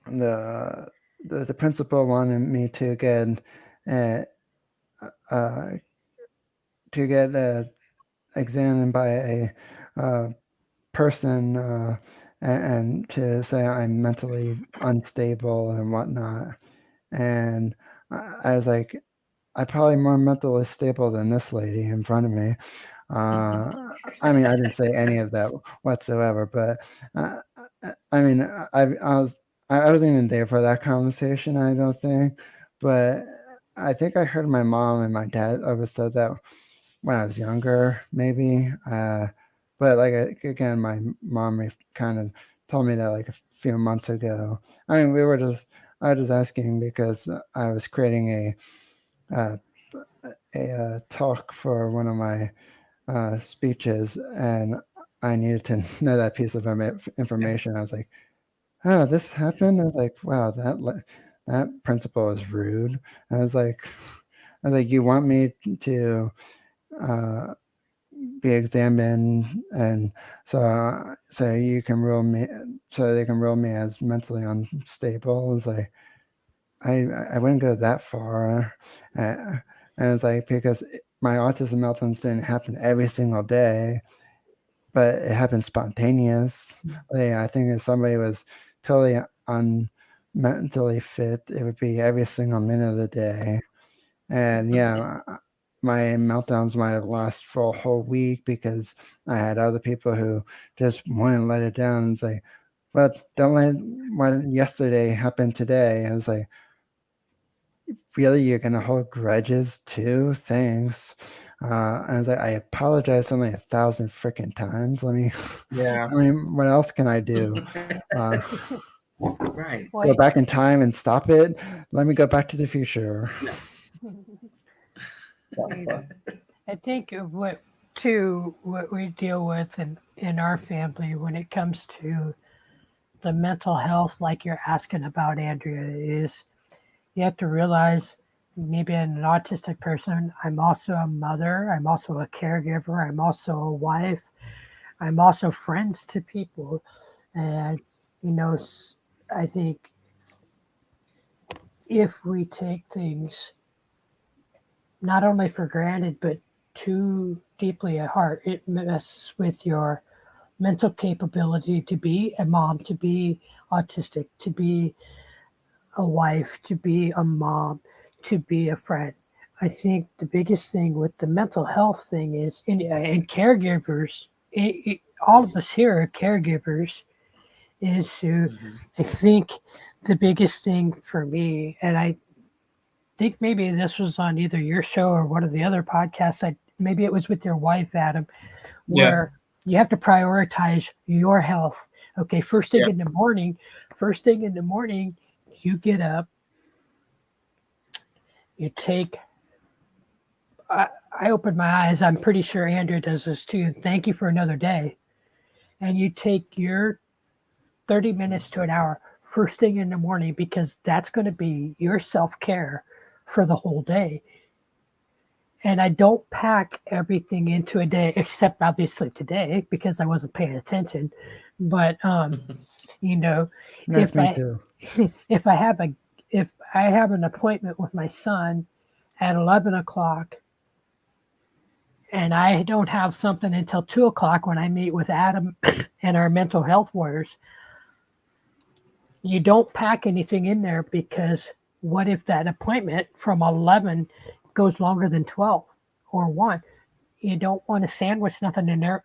the principal wanted me to get examined by a person and to say I'm mentally unstable and whatnot. And I was like, I'm probably more mentally stable than this lady in front of me. I mean, I didn't say any of that whatsoever, but I mean, I wasn't even there for that conversation, I don't think. But I think I heard my mom and my dad always said that when I was younger, maybe. But like again, my mom kind of told me that like a few months ago. I mean, I was just asking because I was creating a talk for one of my speeches, and I needed to know that piece of information. I was like, "Oh, this happened." I was like, "Wow, that principal is rude." I was like, "You want me to be examined, and so you can rule me, so they can rule me as mentally unstable?" I was like, I wouldn't go that far. And it's like, because my autism meltdowns didn't happen every single day, but it happened spontaneously. I think if somebody was totally mentally fit, it would be every single minute of the day. And yeah, my meltdowns might have lasted for a whole week because I had other people who just wouldn't let it down. It's like, but don't let what yesterday happen today. And it's like, really, you're gonna hold grudges too? Thanks. And I was like, I apologize only 1,000 freaking times. Let me. Yeah. I mean, what else can I do? Right. Go back in time and stop it. Let me go back to the future. I think of what we deal with in our family when it comes to the mental health, like you're asking about, Andrea, is you have to realize maybe an autistic person, I'm also a mother, I'm also a caregiver, I'm also a wife, I'm also friends to people. And, I think if we take things not only for granted, but too deeply at heart, it messes with your mental capability to be a mom, to be autistic, to be a wife, to be a mom, to be a friend. I think the biggest thing with the mental health thing is, and caregivers, all of us here are caregivers, is to, I think the biggest thing for me, and I think maybe this was on either your show or one of the other podcasts, maybe it was with your wife, Adam, where you have to prioritize your health. Okay, first thing in the morning, you get up, you take, I open my eyes, I'm pretty sure Andrea does this too, thank you for another day, and you take your 30 minutes to an hour first thing in the morning, because that's going to be your self-care for the whole day. And I don't pack everything into a day, except obviously today because I wasn't paying attention. But That's if me too. if I have an appointment with my son at 11 o'clock, and I don't have something until 2 o'clock when I meet with Adam and our mental health warriors, you don't pack anything in there, because what if that appointment from 11 goes longer than 12 or 1? You don't want to sandwich nothing in there.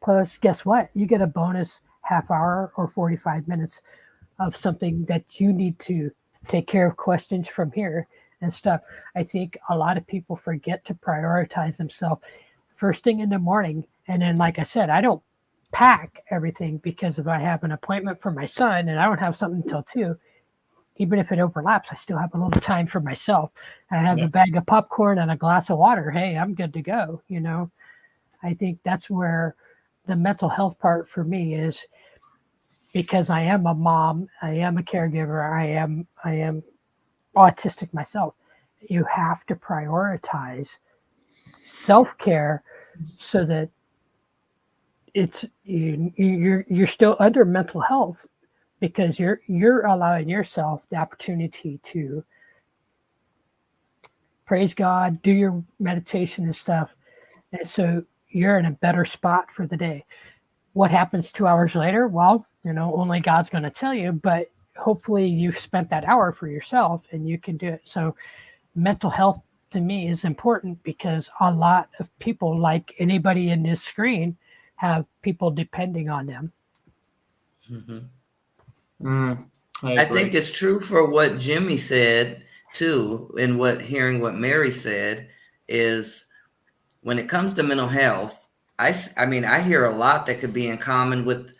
Plus, guess what? You get a bonus half hour or 45 minutes of something that you need to take care of, questions from here and stuff. I think a lot of people forget to prioritize themselves first thing in the morning. And then, like I said, I don't pack everything, because if I have an appointment for my son and I don't have something until 2, even if it overlaps, I still have a little time for myself. I have a bag of popcorn and a glass of water. Hey, I'm good to go. I think that's where the mental health part for me is because I am a mom, I am a caregiver, I am autistic myself. You have to prioritize self-care so that you're still under mental health, because you're allowing yourself the opportunity to praise God, do your meditation and stuff, and so you're in a better spot for the day. What happens 2 hours later? Well, only God's going to tell you, but hopefully you've spent that hour for yourself and you can do it. So mental health to me is important, because a lot of people, like anybody in this screen, have people depending on them. I think it's true for what Jimmy said too, and hearing what Mary said is, when it comes to mental health, I mean, I hear a lot that could be in common with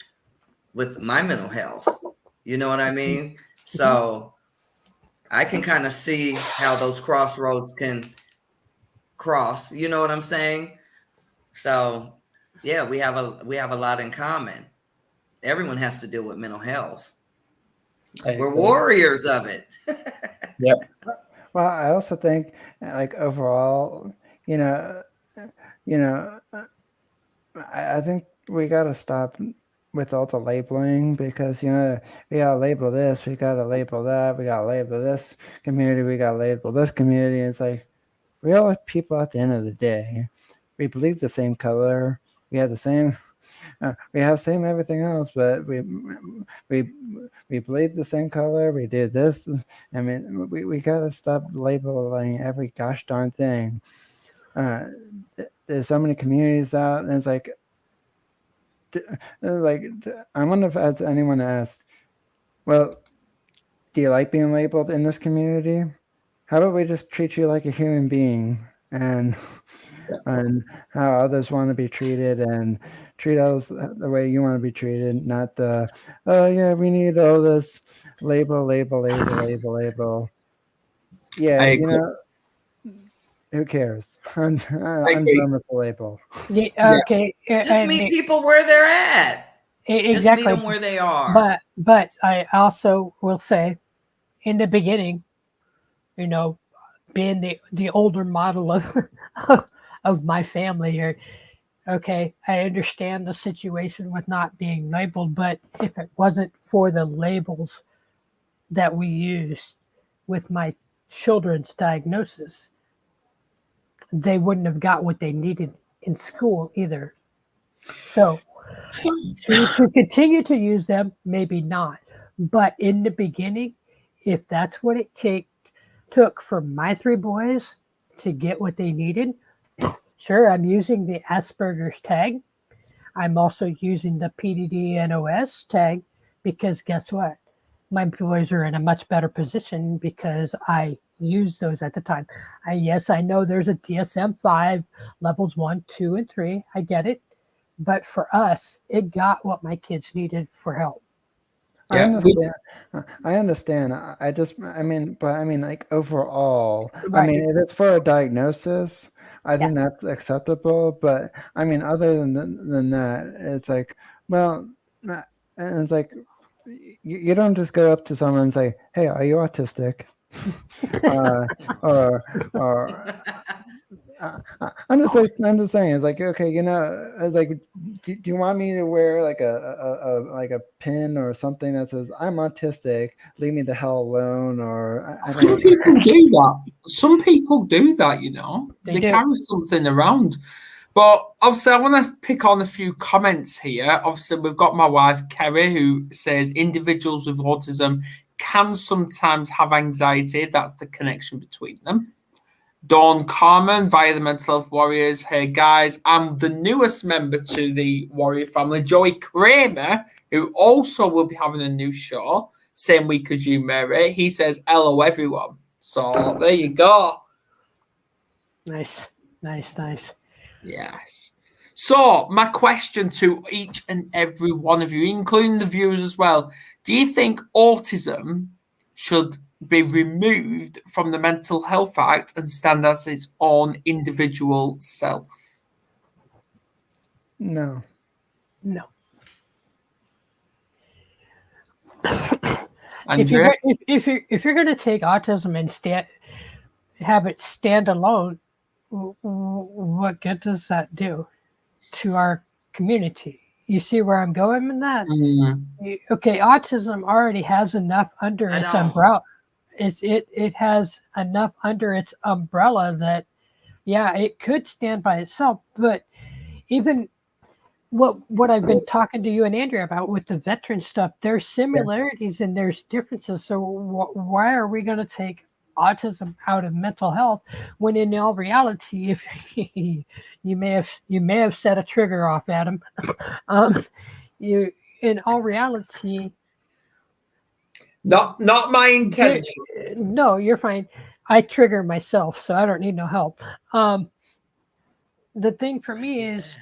my mental health. You know what I mean? So I can kind of see how those crossroads can cross. You know what I'm saying? So yeah, we have a lot in common. Everyone has to deal with mental health. We're warriors of it. Yep. Well, I also think, like, overall, I think we got to stop with all the labeling, because, we got to label this, we got to label that, we got to label this community, we got to label this community. It's like, we all are people at the end of the day. We believe the same color. We have the same, we have same everything else, but we believe the same color. We do this. I mean, we got to stop labeling every gosh darn thing. There's so many communities out, and it's like I wonder if has anyone asked, well, do you like being labeled in this community? How about we just treat you like a human being, and how others want to be treated, and treat others the way you want to be treated, not the, oh yeah, we need all this label. Yeah, who cares? I'm done with the label. Yeah, okay. Just meet people where they're at. Exactly. Just meet them where they are. But I also will say, in the beginning, being the older model of my family here, okay, I understand the situation with not being labeled, but if it wasn't for the labels that we used with my children's diagnosis, they wouldn't have got what they needed in school either. So to continue to use them, maybe not. But in the beginning, if that's what it took for my 3 boys to get what they needed, sure, I'm using the Asperger's tag. I'm also using the PDD-NOS tag, because guess what? My boys are in a much better position because I used those at the time. Yes, I know there's a DSM-5 levels 1, 2, and 3. I get it. But for us, it got what my kids needed for help. Yeah, I understand. Like, overall, right. I mean, if it's for a diagnosis, I think that's acceptable. But I mean, other than that, it's like, well, and it's like, you don't just go up to someone and say, "Hey, are you autistic?" or I'm just saying. It's like, okay, it's like, do you want me to wear like a pin or something that says I'm autistic, leave me the hell alone? Or some people do that. Some people do that. They carry something around. But obviously, I want to pick on a few comments here. Obviously, we've got my wife, Kerry, who says individuals with autism can sometimes have anxiety. That's the connection between them. Dawn Carmen via the Mental Health Warriors. Hey, guys, I'm the newest member to the Warrior family. Joey Kramer, who also will be having a new show, same week as you, Mary. He says, hello, everyone. So there you go. Nice. Yes. So my question to each and every one of you, including the viewers as well, do you think autism should be removed from the Mental Health Act and stand as its own individual self? No. No. Andrea? If you're going to take autism and have it stand alone, what good does that do to our community? You see where I'm going with that? Okay, autism already has enough under its umbrella. It has enough under its umbrella that, yeah, it could stand by itself. But even what I've been talking to you and Andrea about with the veteran stuff, there's similarities and there's differences. So why are we going to take autism out of mental health when in all reality, if you may have set a trigger off, Adam, you in all reality, not my intention. No, you're fine. I trigger myself, so I don't need no help. The thing for me is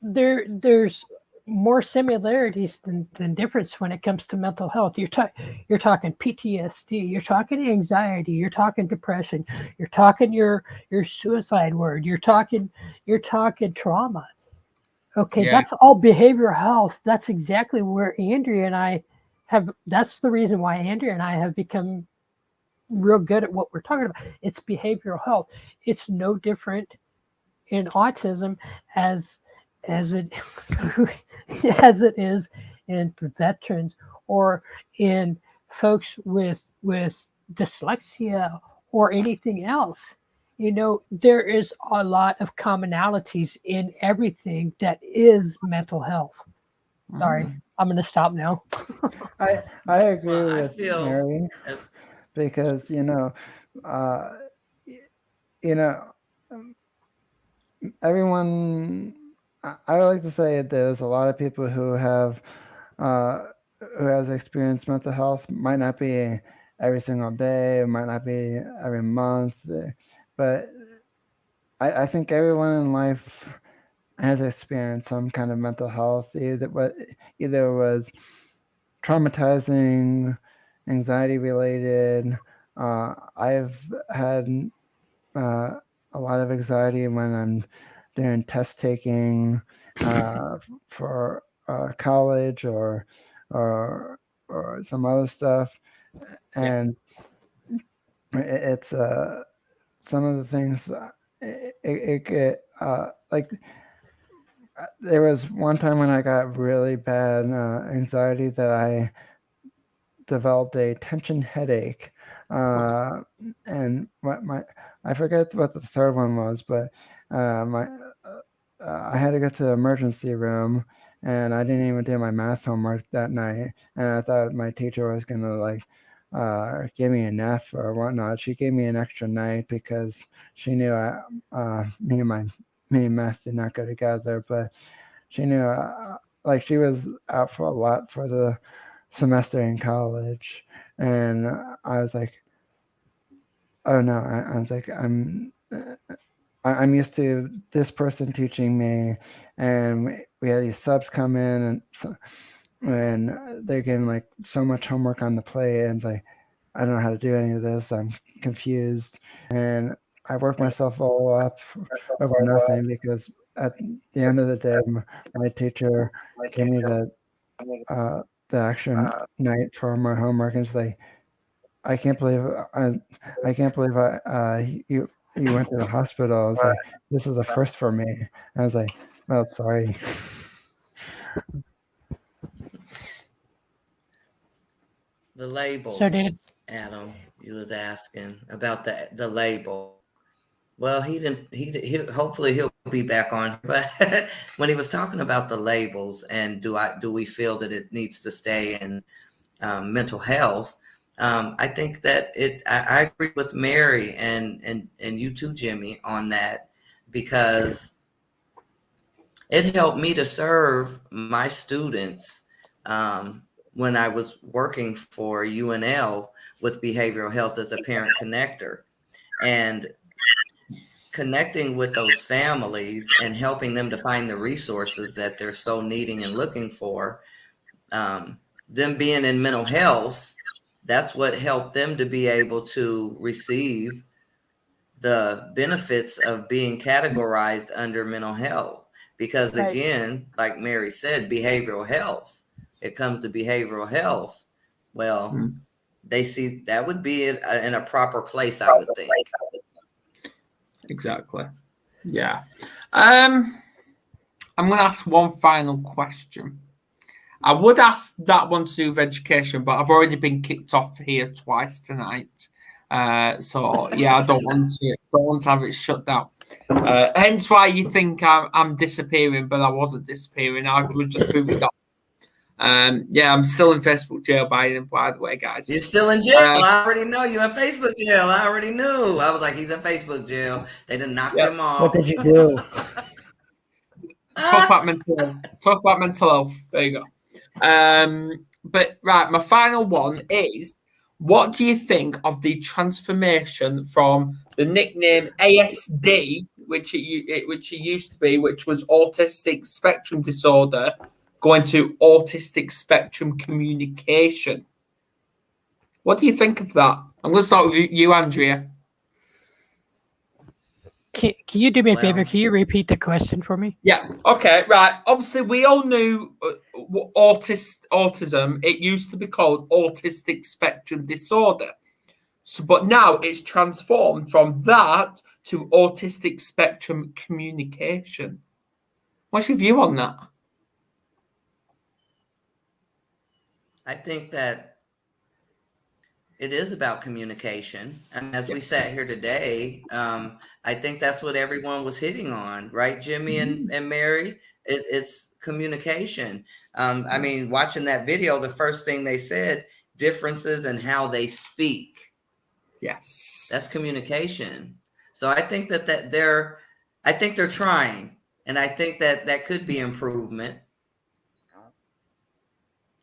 there's more similarities than difference when it comes to mental health. You're talking PTSD, you're talking anxiety, you're talking depression, you're talking your suicide word, you're talking trauma. Okay, that's all behavioral health. That's exactly where Andrea and I have. That's the reason why Andrea and I have become real good at what we're talking about. It's behavioral health. It's no different in autism as it as it is in veterans or in folks with dyslexia or anything else. You know, there is a lot of commonalities in everything that is mental health. Sorry, I'm going to stop now. I agree with Mary, because everyone. I would like to say there's a lot of people who has experienced mental health. Might not be every single day, it might not be every month, but I think everyone in life has experienced some kind of mental health, either it was traumatizing, anxiety related. I've had a lot of anxiety when I'm doing test taking for college or some other stuff, and it's some of the things. Like there was one time when I got really bad anxiety that I developed a tension headache, and I forget what the third one was, but I had to go to the emergency room, and I didn't even do my math homework that night, and I thought my teacher was gonna give me an F or whatnot. She gave me an extra night because she knew me and math did not go together, but she knew she was out for a lot for the semester in college, and I was like, oh no, I was like, I'm used to this person teaching me, and we had these subs come in, and they're getting so much homework on the plate, and I don't know how to do any of this. I'm confused, and I worked myself all up over nothing, because at the end of the day, my teacher gave me the extra night for my homework, and it's I can't believe you went to the hospital. I was like, this is a first for me. I was like, well, sorry. The label. So Adam, you was asking about the label. Well, he hopefully he'll be back on. But when he was talking about the labels and do we feel that it needs to stay in mental health? I think that I agree with Mary and you too, Jimmy, on that, because it helped me to serve my students when I was working for UNL with behavioral health as a parent connector, and connecting with those families and helping them to find the resources that they're so needing and looking for. Them being in mental health, that's what helped them to be able to receive the benefits of being categorized under mental health, Because again, like Mary said, behavioral health, it comes to behavioral health. Well, they see that would be in a proper place, I would think. Exactly. Yeah. I'm going to ask one final question. I would ask that one to do with education, but I've already been kicked off here twice tonight. So yeah, I don't want to have it shut down. Hence why you think I'm disappearing, but I wasn't disappearing. I was just moving on. Yeah, I'm still in Facebook jail by the way, guys. You're still in jail. I already know you're in Facebook jail. I already knew. I was like, he's in Facebook jail. They done knocked him off. What did you do? Talk about mental health. There you go. But right, my final one is: what do you think of the transformation from the nickname ASD, which it used to be, which was autistic spectrum disorder, going to autistic spectrum communication? What do you think of that? I'm going to start with you, Andrea. Can you do me a favor? Can you repeat the question for me? Yeah. Okay. Right. Obviously, we all knew autism. It used to be called autistic spectrum disorder. So, but now it's transformed from that to autistic spectrum communication. What's your view on that? I think that it is about communication. And as we sat here today, I think that's what everyone was hitting on, right, Jimmy and Mary? It's communication. I mean, watching that video, the first thing they said, differences in how they speak. Yes. That's communication. So I think that they're trying. And I think that could be improvement.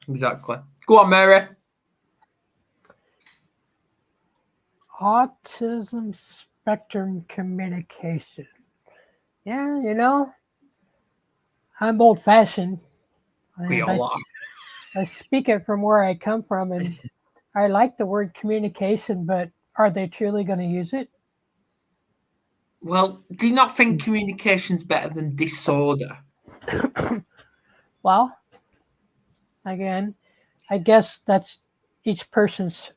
Exactly. Go on, Mary. Autism spectrum communication. Yeah, you know, I'm old-fashioned. We all are. I speak it from where I come from, and I like the word communication, but are they truly going to use it? Well, do you not think communication's better than disorder? Well, again, I guess that's each person's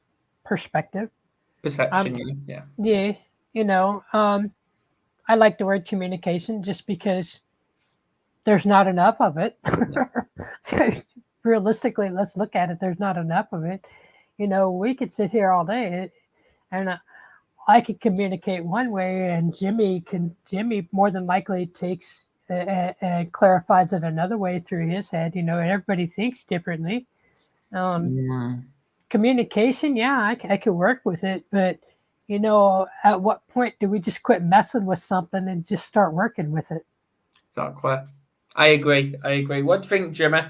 perspective. Perception, yeah. Yeah, you know, I like the word communication just because there's not enough of it. So realistically, let's look at it. There's not enough of it. You know, we could sit here all day and I could communicate one way, and Jimmy more than likely takes and clarifies it another way through his head. You know, and everybody thinks differently. Communication, yeah, I could work with it, but you know, at what point do we just quit messing with something and just start working with it? Exactly. I agree. What do you think, Jimmy?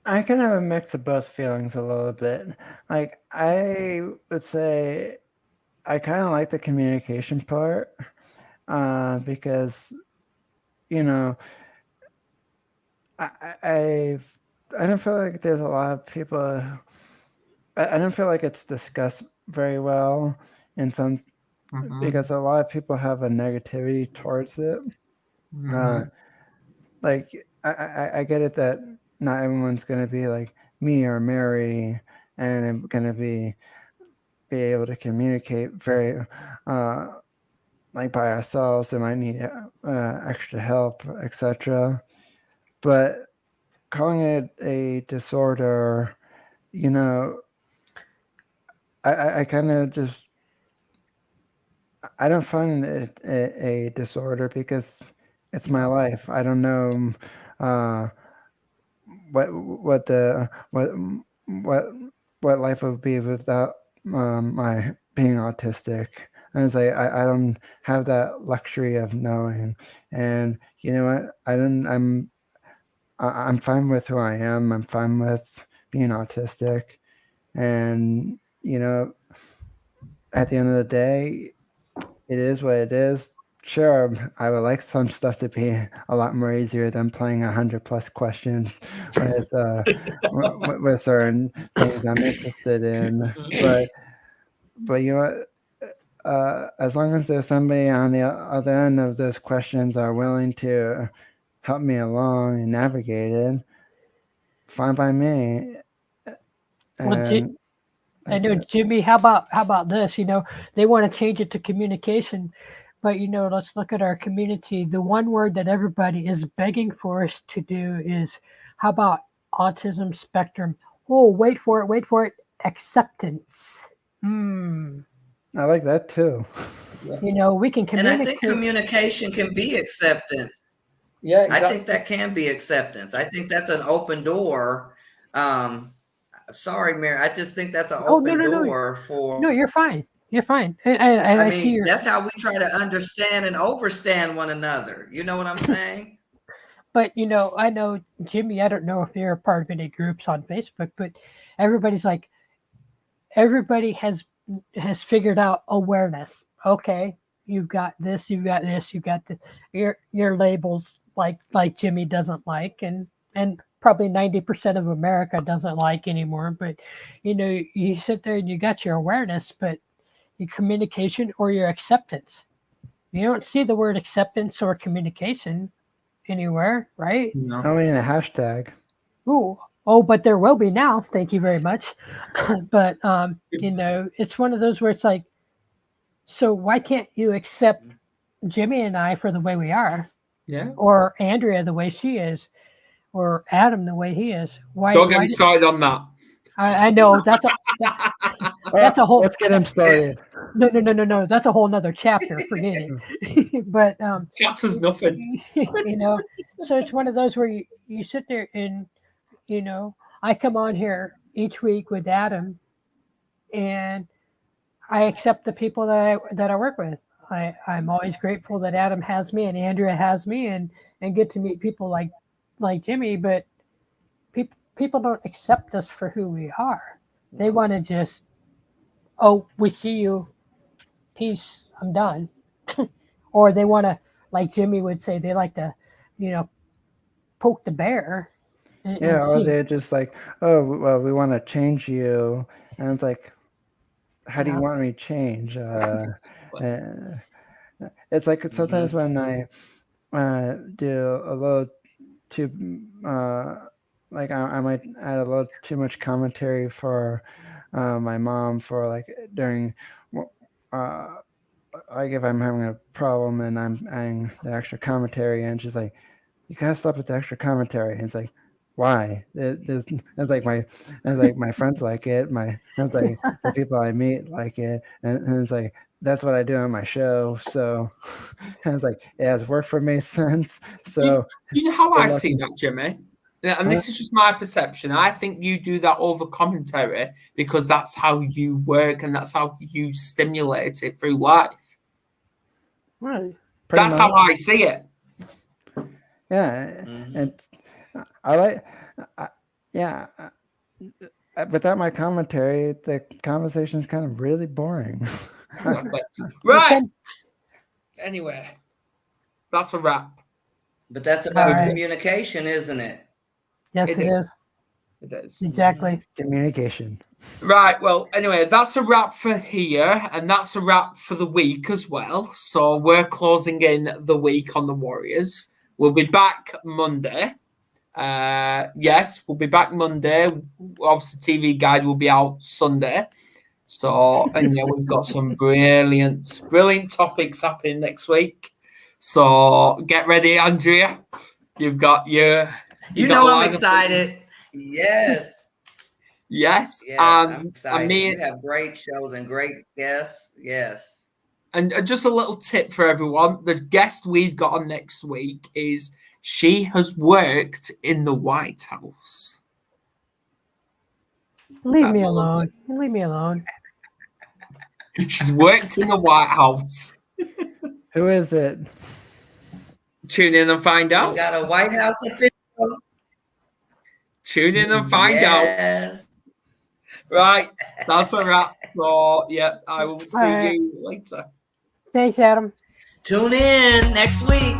I can have a mix of both feelings a little bit. Like, I would say I kind of like the communication part because, you know, I don't feel like there's a lot of people. I don't feel like it's discussed very well in some because a lot of people have a negativity towards it. Like I get it that not everyone's gonna be like me or Mary and I'm gonna be able to communicate very like by ourselves. They might need extra help, etc. But calling it a disorder, you know, I kind of just I don't find it a disorder because it's my life. I don't know what life would be without my being autistic. And it's like I don't have that luxury of knowing. And you know what? I'm fine with who I am. I'm fine with being autistic. And you know, at the end of the day, it is what it is. Sure, I would like some stuff to be a lot more easier than playing 100+ questions with certain things I'm interested in. But you know what? as long as there's somebody on the other end of those questions are willing to help me along and navigate it, fine by me. Well, I know, Jimmy, how about this? They want to change it to communication, but let's look at our community. The one word that everybody is begging for us to do is, how about autism spectrum? Oh, wait for it, acceptance. I like that too. We can communicate. And I think communication can be acceptance. Yeah, exactly. I think that can be acceptance. I think that's an open door. Sorry, Mary. I just think that's an open door for. No, you're fine. You're fine. And I see that's how we try to understand and overstand one another. You know what I'm saying? But I know, Jimmy, I don't know if you're a part of any groups on Facebook, but everybody has figured out awareness. Okay, you've got this, you've got this, you've got this. Your labels like Jimmy doesn't like, and probably 90% of America doesn't like anymore. But you sit there and you got your awareness, but your communication or your acceptance. You don't see the word acceptance or communication anywhere, right? No. Only in a hashtag. Oh, but there will be now. Thank you very much. But it's one of those where it's like, so why can't you accept Jimmy and I for the way we are? Yeah. Or Andrea the way she is, or Adam the way he is. Why? Don't get me started on that. I know that's a whole. Let's get him started. No. That's a whole nother chapter. Forget it. But chapter's nothing. So it's one of those where you sit there and I come on here each week with Adam, and I accept the people that I work with. I'm always grateful that Adam has me and Andrea has me, and get to meet people like Jimmy. But people don't accept us for who we are. They want to just, we see you, peace, I'm done. Or they want to, like Jimmy would say, they like to, poke the bear. Or they're just like, oh, well, we want to change you. And it's like, how do you want me to change? It's like sometimes when I do a little too, I might add a little too much commentary for my mom for during, if I'm having a problem and I'm adding the extra commentary, and she's like, you gotta stop with the extra commentary. And it's like, why? It's like my friends like it. It's like the people I meet like it, and it's like that's what I do on my show. So, and it's like it has worked for me since. So, you know how I see that, Jimmy, and this is just my perception. I think you do that over commentary because that's how you work and that's how you stimulate it through life. Right. That's how I see it. Yeah, and I like, without my commentary, the conversation is kind of really boring. Right. Anyway, that's a wrap. But that's about communication, isn't it? Yes, it is. It is. Exactly. Communication. Right. Well, anyway, that's a wrap for here, and that's a wrap for the week as well. So we're closing in the week on the Warriors. We'll be back Monday. Yes, we'll be back Monday. Obviously, TV Guide will be out Sunday. So, and we've got some brilliant topics happening next week. So get ready, Andrea. You've got your... I'm excited. Yes. Yes. Yeah, I'm excited. You have great shows and great guests. Yes. And just a little tip for everyone. The guest we've got on next week is she has worked in the White House. Leave me alone. Leave me alone. She's worked in the White House. Who is it? Tune in and find out. We got a White House official. Tune in and find out. Right. That's a wrap. So, I will see you later. Thanks, Adam. Tune in next week.